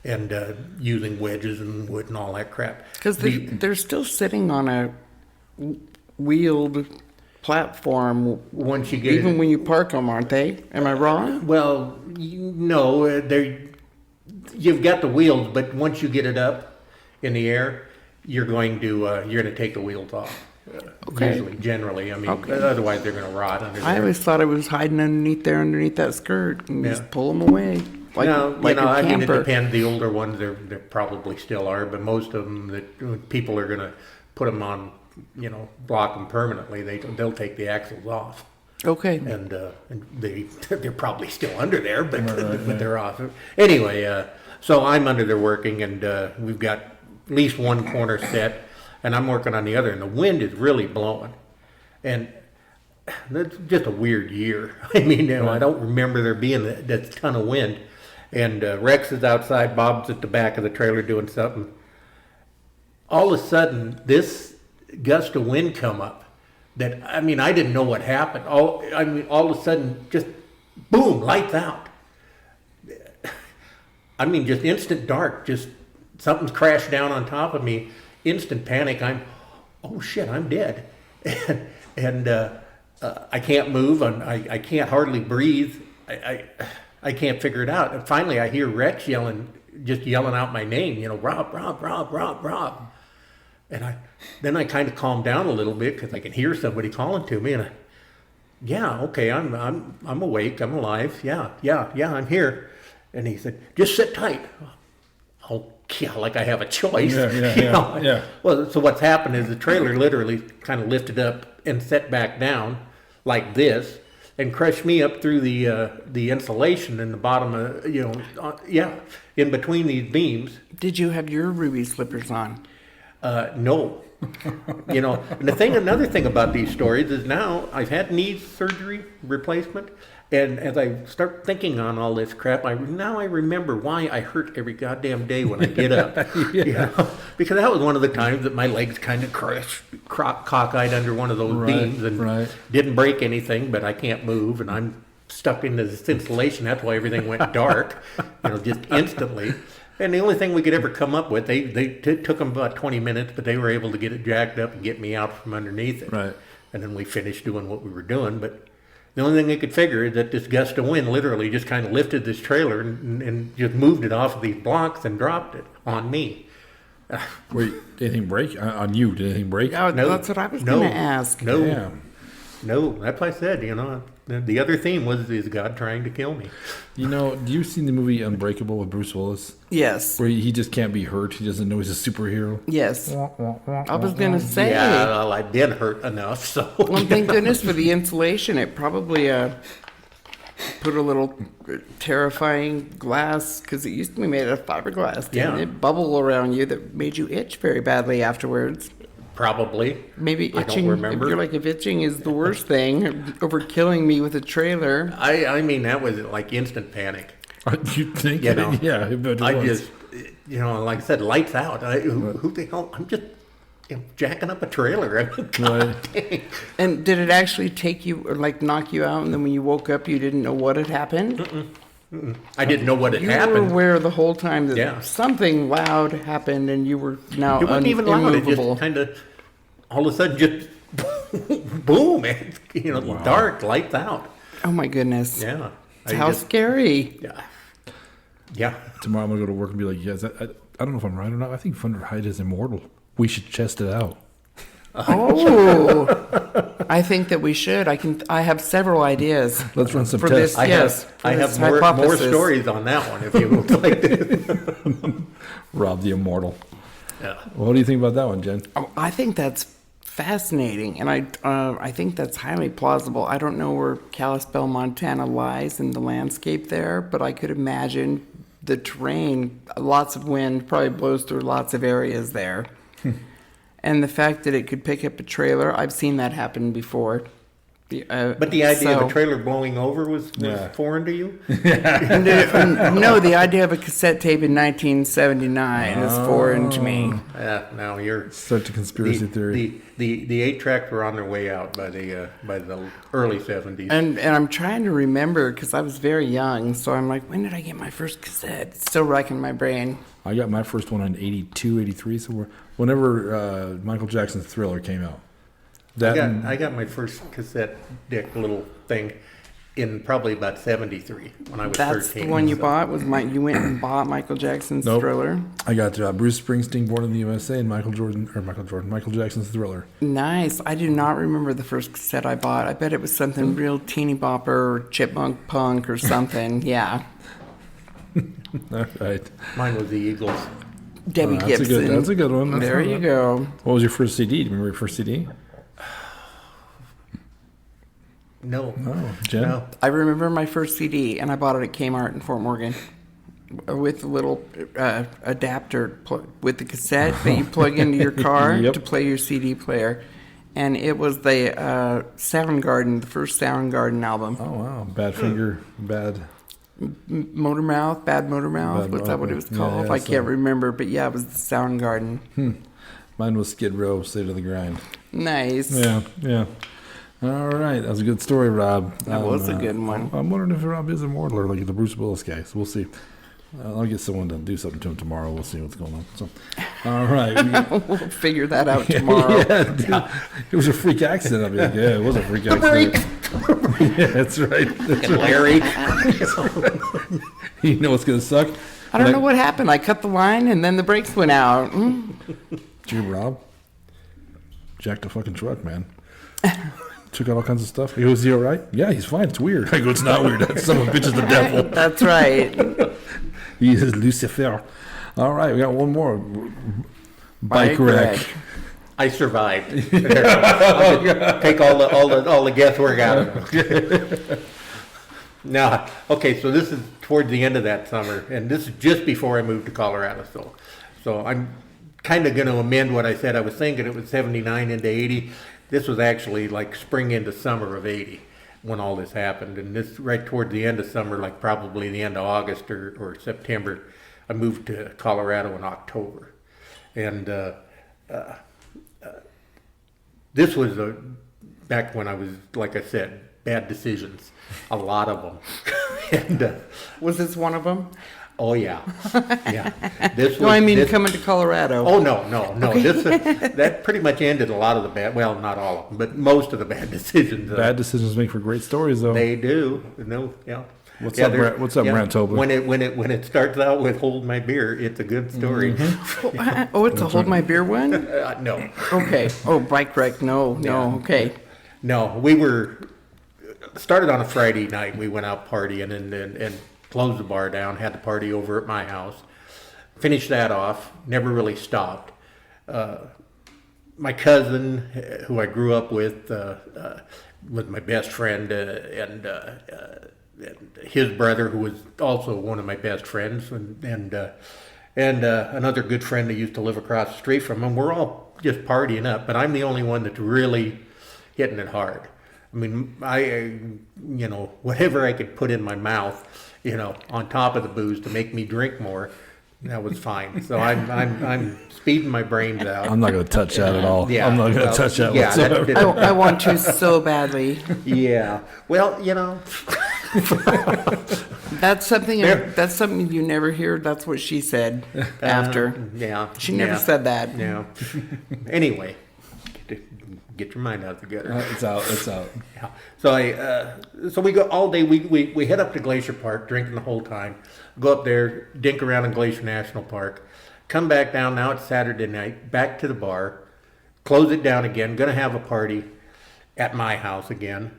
and using wedges and wood and all that crap. Because they're still sitting on a wheeled platform once you get even when you park them, aren't they? Am I wrong? Well, you've got the wheels, but once you get it up in the air, you're going to take the wheels off. Generally, I mean, otherwise they're going to rot under there. I always thought it was hiding underneath that skirt and just pull them away. I mean, it depends. The older ones, there probably still are, but most of them that people are going to put them on, block them permanently. They'll take the axles off. Okay. And they're probably still under there, but they're off. Anyway, so I'm under there working, and we've got at least one corner set, and I'm working on the other, and the wind is really blowing. And that's just a weird year. I mean, I don't remember there being that ton of wind. And Rex is outside, Bob's at the back of the trailer doing something. All of a sudden, this gust of wind come up that, I mean, I didn't know what happened. All of a sudden, just boom, lights out. I mean, just instant dark, just something's crashed down on top of me. Instant panic. Oh shit, I'm dead. And I can't move, and I can't hardly breathe. I can't figure it out. And finally, I hear Rex yelling out my name. Rob, Rob, Rob, Rob, Rob. And then I kind of calmed down a little bit because I can hear somebody calling to me. And okay, I'm awake, I'm alive. Yeah, I'm here. And he said, just sit tight. Oh, yeah, like I have a choice. Yeah. Well, so what's happened is the trailer literally kind of lifted up and set back down like this and crushed me up through the insulation in the bottom of, in between these beams. Did you have your ruby slippers on? No. And another thing about these stories is now I've had knee surgery replacement. And as I start thinking on all this crap, I remember why I hurt every goddamn day when I get up. Because that was one of the times that my legs kind of cockeyed under one of those beams and didn't break anything, but I can't move and I'm stuck into this insulation. That's why everything went dark, just instantly. And the only thing we could ever come up with, they took them about 20 minutes, but they were able to get it jacked up and get me out from underneath it. Right. And then we finished doing what we were doing, but the only thing they could figure is that this gust of wind literally just kind of lifted this trailer and just moved it off of these blocks and dropped it on me. Wait, did anything break? On you, did anything break? Oh, no, that's what I was going to ask. No. Damn. No, that's what I said, The other theme was, is God trying to kill me? Do you seen the movie Unbreakable with Bruce Willis? Yes. Where he just can't be hurt. He doesn't know he's a superhero. Yes. I was going to say. Yeah, well, I've been hurt enough, so. Well, thank goodness for the insulation. It probably put a little terrifying glass, because it used to be made out of fiberglass. Didn't it bubble around you that made you itch very badly afterwards. Probably. Maybe itching. I don't remember. If itching is the worst thing, over killing me with a trailer. I mean, that was like instant panic. You think? Yeah, but I just, like I said, lights out. Who the hell? I'm just jacking up a trailer. I mean, God dang. And did it actually take you, or knock you out, and then when you woke up, you didn't know what had happened? Mm-mm. I didn't know what had happened. You were aware the whole time that something loud happened, and you were now it wasn't even loud. It immovable. just kind of, all of a sudden, just boom, dark, lights out. Oh my goodness! Yeah, how scary! Yeah. Tomorrow I'm gonna go to work and be like, yes, I don't know if I'm right or not. I think Funderhide is immortal. We should test it out. Oh, I think that we should. I have several ideas. Let's run some for tests. This. I have more stories on that one if you would like to. Rob the Immortal. Yeah. Well, what do you think about that one, Jen? Oh, I think that's fascinating, and I think that's highly plausible. I don't know where Kalispell, Montana lies in the landscape there, but I could imagine the terrain, lots of wind, probably blows through lots of areas there. And the fact that it could pick up a trailer, I've seen that happen before. But the idea of a trailer blowing over was foreign to you? No, the idea of a cassette tape in 1979 is foreign to me. Now you're such a conspiracy theory. The 8-tracks were on their way out by the early 70s. And I'm trying to remember because I was very young, so I'm like, when did I get my first cassette? It's still racking my brain. I got my first one in 82, 83, so whenever Michael Jackson's Thriller came out. I got my first cassette deck little thing in probably about 73 when I was 13. That's the one you bought? You went and bought Michael Jackson's Thriller? I got Bruce Springsteen, Born in the USA, and Michael Jackson's Thriller. Nice. I do not remember the first cassette I bought. I bet it was something real teeny bopper or chipmunk punk or something. Yeah. All right. Mine was the Eagles. Debbie Gibson. That's a good one. There you go. What was your first CD? Do you remember your first CD? No. Jen? No. I remember my first CD, and I bought it at K-Mart in Fort Morgan with a little adapter with the cassette that you plug into your car to play your CD player. and it was the Soundgarden, the first Soundgarden album. Oh wow, Badfinger, bad. Motormouth, Bad Motormouth. Was that what it was called? I can't remember, but yeah, it was the Soundgarden. Mine was Skid Row, State of the Grind. Nice. Yeah. All right, that was a good story, Rob. That was a good one. I'm wondering if Rob is immortal or like the Bruce Willis guy. So we'll see. I'll get someone to do something to him tomorrow. We'll see what's going on. So, all right. We'll figure that out tomorrow. Dude, it was a freak accident. I'll be like, yeah, it was a freak accident. Yeah, that's right. That's right. Larry. You know what's going to suck? I don't know what happened. I cut the line and then the brakes went out. Gee, Rob. Jacked a fucking truck, man. Took out all kinds of stuff. Is he all right? Yeah, he's fine. It's weird. I go, it's not weird. That son of a bitch is the devil. That's right. He is Lucifer. All right, we got one more. Bike wreck. I survived. Take all the guesswork out of it. Now, okay, so this is towards the end of that summer, and this is just before I moved to Colorado. So I'm kind of going to amend what I said. I was thinking it was 79 into 80. This was actually like spring into summer of 80 when all this happened. And this right toward the end of summer, like probably the end of August or September, I moved to Colorado in October. And this was back when I was, like I said, bad decisions, a lot of them. And Was this one of them? oh yeah, yeah. This No, was, I mean this, coming to Colorado. Oh no. This that pretty much ended a lot of the bad. Well, not all of them, but most of the bad decisions. Bad decisions make for great stories, though. They do. No, yeah. What's Yeah, up, there's- Brent? What's up, yeah, Brent Tobler? When it starts out with "Hold My Beer," it's a good story. Oh, it's a hold my beer one? No, Okay. Oh, bike wreck. No. Okay. no. We were started on a Friday night. We went out partying and closed the bar down. Had the party over at my house. Finished that off. Never really stopped. My cousin, who I grew up with, was my best friend, and his brother, who was also one of my best friends, and another good friend that used to live across the street from him. We're all just partying up, but I'm the only one that's really hitting it hard. I mean, whatever I could put in my mouth, on top of the booze to make me drink more, that was fine. So I'm speeding my brains out. I'm not going to touch that at all. Yeah, I'm not going to well, touch that yeah, whatsoever. I want to so badly. Yeah. Well, That's something. There- That's something you never hear. That's what she said after. Yeah. She never yeah, said that. Yeah. Anyway, get your mind out of the gutter. It's out. It's out. Yeah. So we go all day. We head up to Glacier Park, drinking the whole time. Go up there, dink around in Glacier National Park. Come back down. Now it's Saturday night. Back to the bar. Close it down again. Going to have a party at my house again.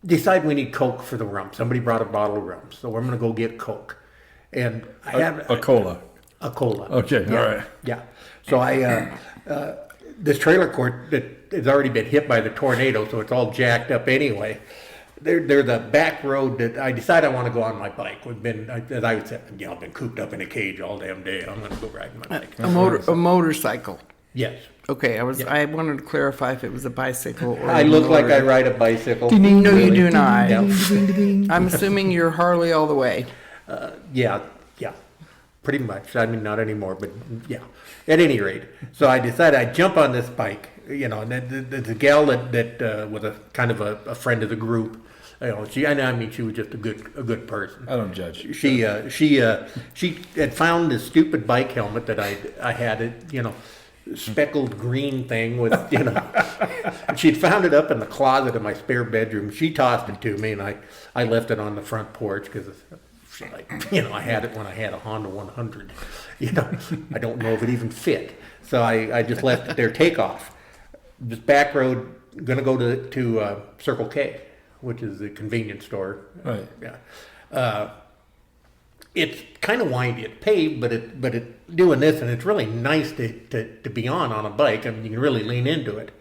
Decide we need Coke for the rum. Somebody brought a bottle of rum, so I'm going to go get Coke. And I have A cola. a cola. Okay, Yeah, all right. Yeah. So this trailer court that has already been hit by the tornado, so it's all jacked up anyway. There's a back road that I decide I want to go on my bike. We've been, as I said, I've been cooped up in a cage all damn day. I'm going to go ride my bike. A motorcycle. Yes. Okay, I wanted to clarify if it was a bicycle or. I look like I ride a bicycle. No, you do not. Yeah. I'm assuming you're Harley all the way. Yeah, pretty much. I mean, not anymore, but yeah. At any rate, so I decided I'd jump on this bike, and the gal that was a kind of a friend of the group. She was just a good person. I don't judge. She had found this stupid bike helmet that I had it, speckled green thing with, she'd found it up in the closet of my spare bedroom. She tossed it to me, and I left it on the front porch because I had it when I had a Honda 100. I don't know if it even fit, so I just left it there. Take off. This back road, gonna go to Circle K, which is a convenience store. Right. Yeah. It's kind of windy. It's paved, but it doing this, and it's really nice to be on a bike. I mean, you can really lean into it.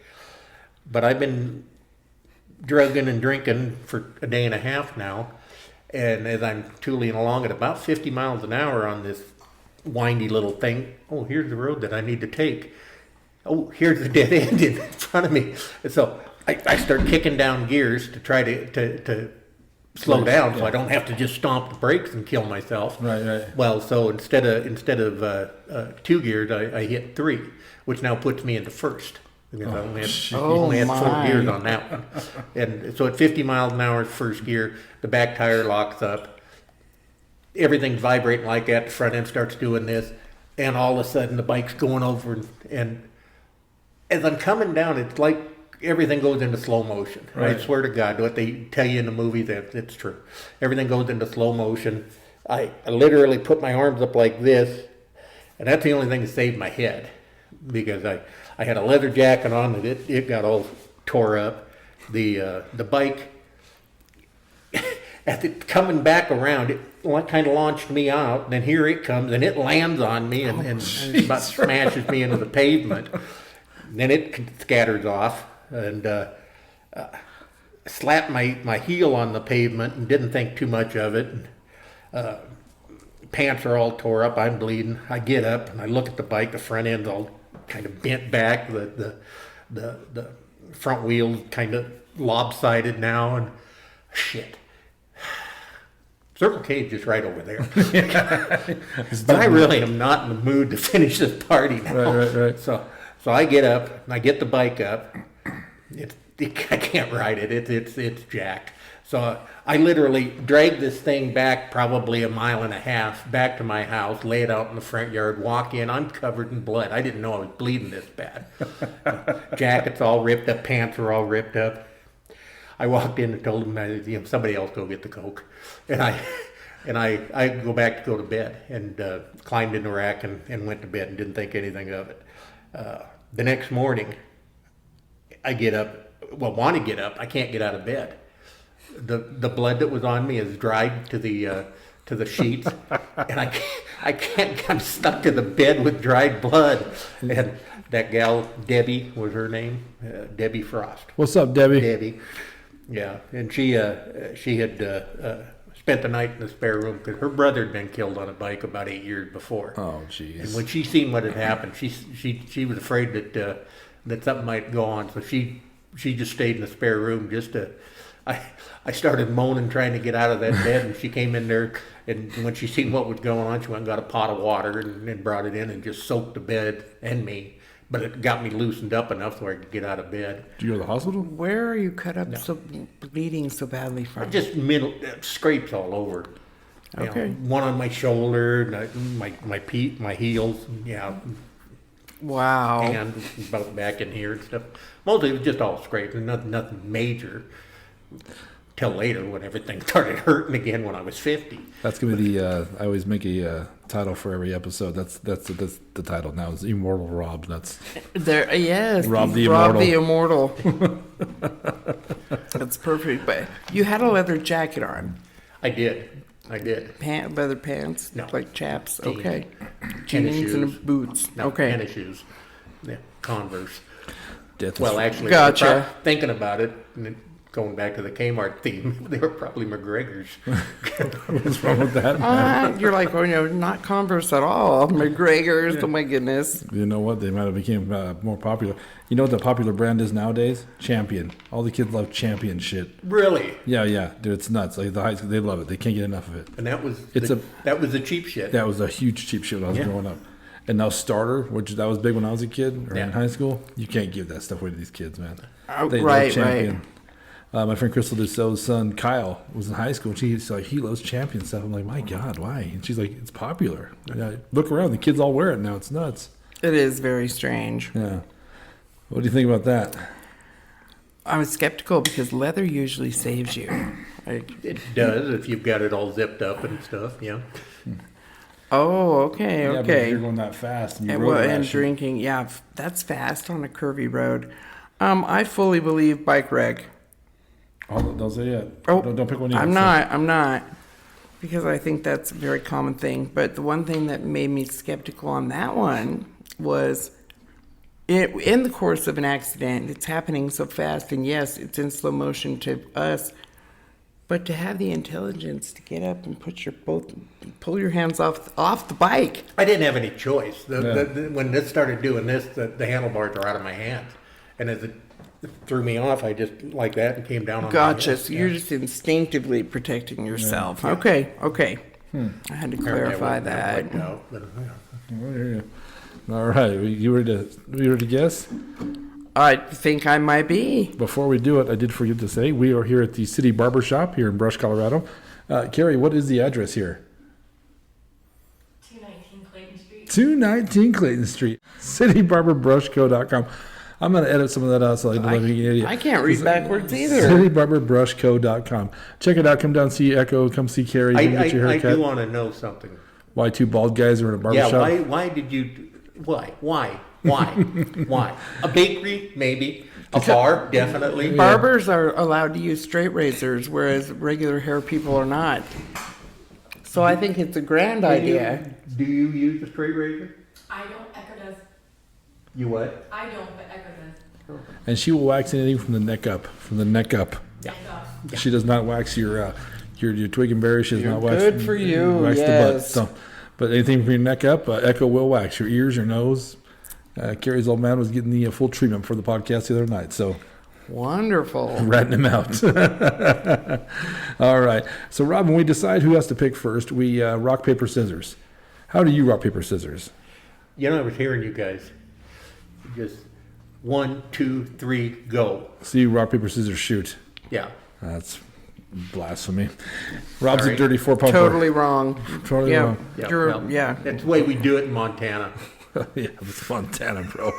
But I've been drugging and drinking for a day and a half now, and as I'm tooling along at about 50 miles an hour on this windy little thing, here's the road that I need to take. oh, here's the dead end in front of me. And so I start kicking down gears to try to slow down so I don't have to just stomp the brakes and kill myself. Right. Well, so instead of 2 gears, I hit 3, which now puts me into first. Because I only had 4 gears on that one. And so at 50 miles an hour, first gear, the back tire locks up. Everything's vibrating like that. The front end starts doing this. And all of a sudden, the bike's going over. And as I'm coming down, it's like everything goes into slow motion. Right. I swear to God, what they tell you in the movie, that it's true. Everything goes into slow motion. I literally put my arms up like this. And that's the only thing that saved my head. Because I had a leather jacket on and it got all tore up. The bike, as it coming back around, it kind of launched me out. And then here it comes and it lands on me and about smashes me into the pavement. Then it scatters off and slapped my heel on the pavement and didn't think too much of it. And, pants are all tore up. I'm bleeding. I get up and I look at the bike. The front end's all kind of bent back. The front wheel's kind of lopsided now. And shit. Circle K is just right over there. But I really am not in the mood to finish this party now. Right. So I get up and I get the bike up. I can't ride it. It's jacked. So I literally dragged this thing back probably 1.5 miles back to my house, lay it out in the front yard, walk in. I'm covered in blood. I didn't know I was bleeding this bad. Jacket's all ripped up. Pants are all ripped up. I walked in and told him, somebody else go get the Coke. And I go back to go to bed and climbed in the rack and went to bed and didn't think anything of it. The next morning, I get up. Well, want to get up. I can't get out of bed. The blood that was on me is dried to the sheets, and I can't. I'm stuck to the bed with dried blood. And that gal, Debbie was her name, Debbie Frost. What's up, Debbie? Debbie, yeah, and she had spent the night in the spare room because her brother had been killed on a bike about 8 years before. Oh, jeez. And when she seen what had happened, she was afraid that something might go on, so she just stayed in the spare room just to. I started moaning trying to get out of that bed, and she came in there, and when she seen what was going on, she went and got a pot of water and brought it in and just soaked the bed and me. But it got me loosened up enough so I could get out of bed. Did you go to the hospital? Where are you cut up so bleeding so badly from? Just scrapes all over. Okay. One on my shoulder, my heels, yeah. Wow. And about back in here and stuff. Mostly it was just all scrapes, nothing major. Till later when everything started hurting again when I was 50. That's gonna be the. I always make a title for every episode. That's the title now. It's Immortal Rob. That's there. Yes, Rob the Immortal. That's perfect. But you had a leather jacket on. I did. Leather pants. No. Like chaps. Jeans. Okay. Tennis Jeans shoes. and boots. No, okay. tennis shoes. Yeah, Converse. death. Well, actually, Gotcha. Thinking about it, and going back to the K-Mart theme, they were probably McGregor's. What's wrong with that? You're like, oh, not Converse at all. McGregor's. Yeah. Oh my goodness. You know what? They might have became more popular. You know what the popular brand is nowadays? Champion. All the kids love Champion shit. Really? Yeah, dude, it's nuts. Like the high school, they love it. They can't get enough of it. And that was that was the cheap shit. That was a huge cheap shit when I was growing up. And now Starter, which that was big when I was a kid or in high school. You can't give that stuff away to these kids, man. They love Champion. Right. My friend Crystal Dussault's son Kyle was in high school, and she's like, he loves Champion stuff. I'm like, my God, why? And she's like, it's popular. Look around, the kids all wear it now. It's nuts. It is very strange. Yeah. What do you think about that? I was skeptical because leather usually saves you. It does if you've got it all zipped up and stuff. Yeah. Oh, okay. Yeah, but if you're going that fast and drinking, that's fast on a curvy road. I fully believe bike wreck. Oh, don't say it. Oh, don't pick one. I'm not, because I think that's a very common thing. But the one thing that made me skeptical on that one was, in the course of an accident, it's happening so fast, and yes, it's in slow motion to us. But to have the intelligence to get up and pull your hands off the bike. I didn't have any choice. When this started doing this, the handlebars are out of my hands. And as it threw me off, I just like that and came down on my Gotcha. head. So you're just instinctively protecting yourself. Yeah. Okay. I had to clarify that. All right, you ready to guess? I think I might be. Before we do it, I did forget to say we are here at the City Barber Shop here in Brush, Colorado. Carrie, what is the address here? 219 Clayton Street. 219 Clayton Street. CityBarberBrushCo.com. I'm going to edit some of that out so I don't look like an idiot. I can't read backwards either. CityBarberBrushCo.com. Check it out. Come down, see Echo. Come see Carrie. You can get your I haircut. do want to know something. Why two bald guys are in a barber shop? Yeah, why did you... Why? Why? A bakery, maybe. A bar, definitely. Barbers are allowed to use straight razors, whereas regular hair people are not. So I think it's a grand idea. Do you use a straight razor? I don't. Echo does. You what? I don't, but Echo does. And she will wax anything from the neck up. Yeah. She does not wax your twig and berry. She does not wax. Good for you. Wax Yes. the butt. So, but anything from your neck up, Echo will wax your ears, your nose. Carrie's old man was getting the full treatment for the podcast the other night. So Wonderful. ratting him out. All right. So Rob, when we decide who has to pick first, we rock paper scissors. How do you rock paper scissors? You know, I was hearing you guys. Just 1, 2, 3, go. So you rock paper scissors shoot. Yeah. That's blasphemy. Rob's Sorry. a dirty 4-pumper. Totally wrong. Totally wrong. Yeah. That's the way we do it in Montana. Yeah, it's Montana, bro.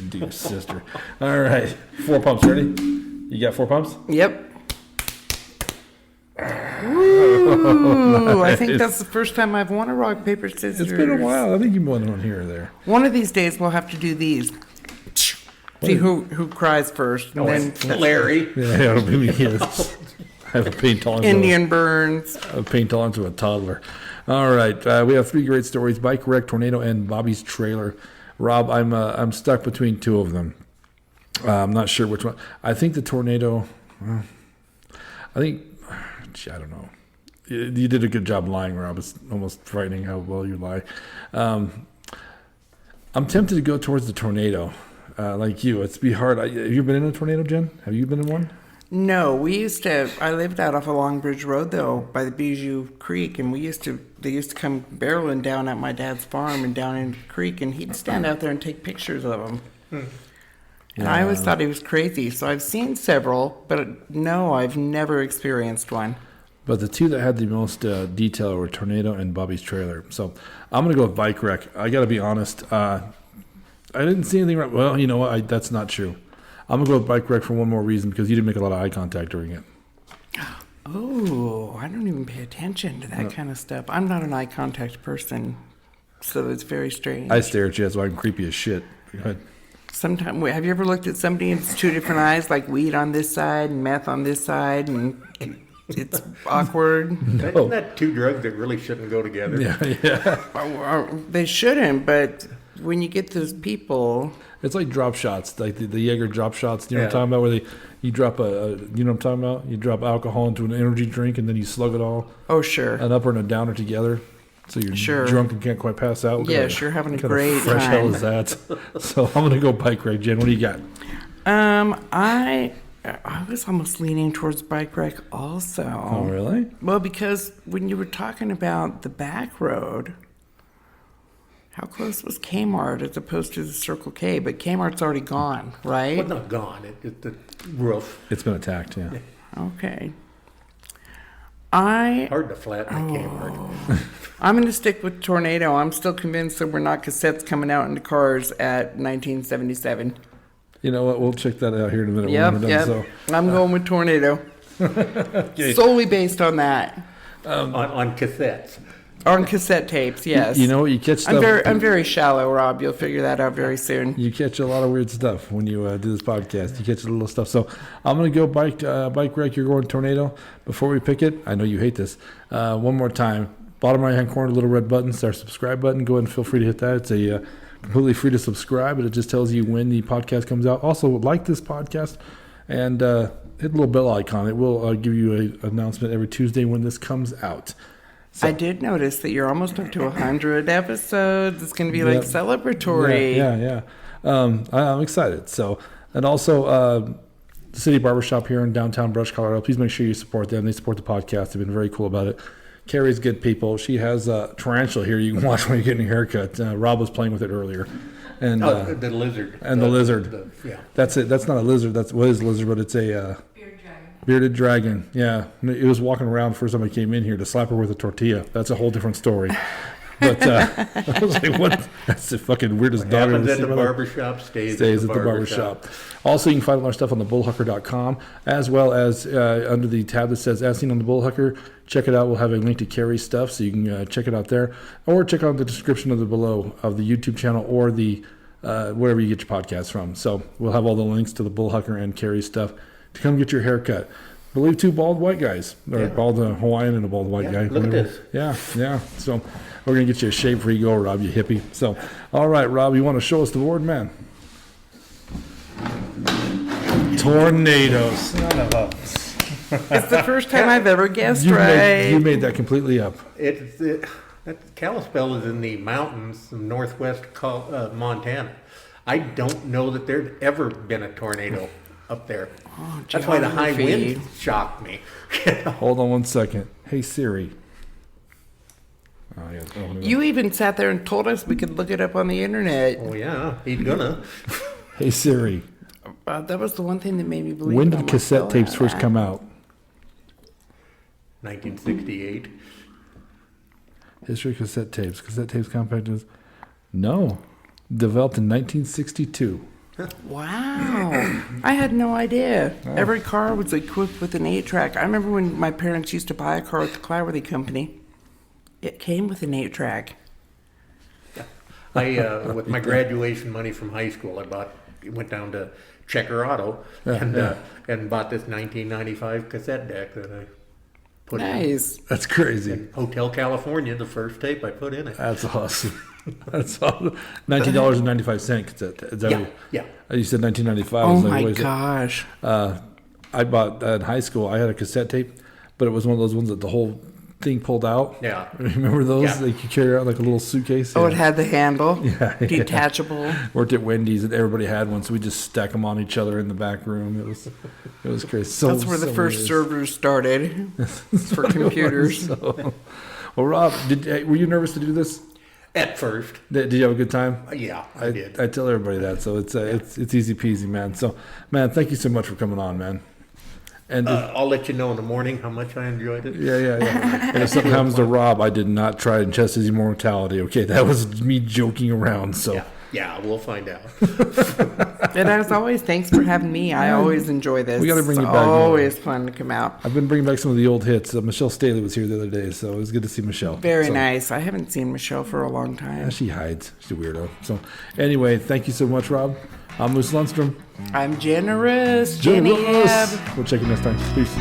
Do your sister. All right. 4 pumps. Ready? You got 4 pumps? Yep. Ooh, I think Nice. that's the first time I've won a rock, paper, scissors. It's been a while. I think you've won one here or there. One of these days we'll have to do these. See who cries first. And then Larry. Yeah, it'll be me. Yes. I have a paint tolerance. Indian burns. A paint tolerance of a toddler. All right. We have 3 great stories: bike wreck, tornado, and Bobby's trailer. Rob, I'm stuck between 2 of them. I'm not sure which one. I think the tornado. I don't know. You did a good job lying, Rob. It's almost frightening how well you lie. I'm tempted to go towards the tornado, like you. It's be hard. Have you been in a tornado, Jen? Have you been in one? No, I lived out off a Long Bridge Road, though, by the Bijou Creek, and they used to come barreling down at my dad's farm and down into the creek, and he'd stand out there and take pictures of them. And I always thought he was crazy, so I've seen several, but no, I've never experienced one. But the 2 that had the most detail were tornado and Bobby's trailer. So I'm going to go with bike wreck. I got to be honest. I didn't see anything wrong. Well, you know what? That's not true. I'm going to go with bike wreck for one more reason, because you didn't make a lot of eye contact during it. Oh, I don't even pay attention to that kind of stuff. I'm not an eye contact person, so it's very strange. I stare at you. That's why I'm creepy as shit. Go ahead. Sometimes, have you ever looked at somebody and it's 2 different eyes, like weed on this side and meth on this side, and it's awkward? Isn't that 2 drugs that really shouldn't go together? Yeah. They shouldn't, but when you get those people... It's like drop shots, like the Jaeger drop shots. You know what I'm talking about? Where you drop you know what I'm talking about? You drop alcohol into an energy drink and then you slug it all. Oh, sure. An upper and a downer together. So you're drunk and can't quite pass out. Yes, you're having a what kind great of fresh hell time. is that? So I'm going to go bike wreck. Jen, what do you got? I was almost leaning towards bike wreck also. Oh, really? Well, because when you were talking about the back road, how close was K-Mart as opposed to the Circle K? But K-Mart's already gone, right? Well, not gone. It's the roof. It's been attacked, yeah. Okay. Hard to flatten a K-Mart. I'm going to stick with tornado. I'm still convinced that we're not cassettes coming out into cars at 1977. You know what? We'll check that out here in a minute. Yep. when we're done. So, I'm going with tornado. Solely based on that. On cassettes. On cassette tapes, yes. you know what? You catch stuff. I'm very shallow, Rob. You'll figure that out very soon. You catch a lot of weird stuff when you do this podcast. You catch a little stuff. So I'm going to go bike wreck. You're going tornado. Before we pick it, I know you hate this. One more time. Bottom right hand corner, little red button. It's our subscribe button. Go ahead and feel free to hit that. It's a completely free to subscribe, but it just tells you when the podcast comes out. Also, like this podcast, and hit the little bell icon. It will give you an announcement every Tuesday when this comes out. So, I did notice that you're almost up to 100 episodes. It's going to be like Yep. celebratory. Yeah. I'm excited. So, and also the City Barbershop here in downtown Brush, Colorado. Please make sure you support them. They support the podcast. They've been very cool about it. Carrie's good people. She has a tarantula here you can watch when you're getting your haircut. Rob was playing with it earlier. And The lizard. and the lizard. Yeah. That's it. That's not a lizard. That's what is a lizard, but it's a Beard dragon. bearded dragon. Yeah. It was walking around first time I came in here to slap her with a tortilla. That's a whole different story. But I was like, what? That's the fucking weirdest What dog I've happens ever at the seen in my life. barbershop stays Stays at the barbershop. Also, you can find all our stuff on the bullhucker.com, as well as under the tab that says As Seen on the Bullhucker. Check it out. We'll have a link to Carrie's stuff, so you can check it out there. Or check out the description of the below of the YouTube channel or the wherever you get your podcasts from. So we'll have all the links to the Bullhucker and Carrie's stuff to come get your haircut. I believe 2 bald white guys, or Yeah. bald Hawaiian and a bald white guy. Look at whatever. this. Yeah. So we're going to get you a shave before you go, Rob, you hippie. So, all right, Rob, you want to show us the board, man? Tornadoes. Son of a- It's the first time I've ever guessed You right. made that completely up. That Kalispell is in the mountains of northwest Montana. I don't know that there's ever been a tornado up there. That's why the high geography. wind shocked me. Hold on one second. Hey, Siri. Oh, yeah. You even sat there and told us we could look it up on the internet. Oh yeah, he's gonna. Hey, Siri. That was the one thing that made me believe. When it did almost cassette fell tapes out. first come out? 1968. History of cassette tapes. Cassette tapes compact disc. No. Developed in 1962. Wow. I had no idea. Every car was equipped with an 8-track. I remember when my parents used to buy a car at the Clyworthy Company. It came with an 8-track. With my graduation money from high school, went down to Checker Auto and bought this 1995 cassette deck that I put in. Nice. That's crazy. Hotel California, the first tape I put in it. That's awesome. That's awesome. $19.95 cassette. Is that Yeah, what- yeah. You said 1995. I Oh was like, my what is it? gosh. I bought in high school. I had a cassette tape, but it was one of those ones that the whole thing pulled out. Yeah. Remember those? Yeah. That you could carry out like a little suitcase. Oh, Yeah. it had the handle. Yeah. Detachable. Worked at Wendy's and everybody had one, so we just stack them on each other in the back room. It was crazy. So, That's where the so first it is. servers started for computers. So- well, Rob, were you nervous to do this? At first, Did you have a good time? yeah, I did. I tell everybody that, so it's easy peasy, man. So, man, thank you so much for coming on, man. And I'll let you know in the morning how much I enjoyed it. yeah. And if something happens to Rob, I did not try and test his immortality. Okay, that was me joking around. So, Yeah, we'll find out. And as always, thanks for having me. I always enjoy this. We gotta bring it's you back more. always fun to come out. I've been bringing back some of the old hits. Michelle Staley was here the other day, so it was good to see Michelle. Very So- nice. I haven't seen Michelle for a long Yeah, time. she hides. She's a weirdo. So, anyway, thank you so much, Rob. I'm Moose Lundstrom. I'm generous. Jenny Generous. Ebb. We'll check you next time. Peace.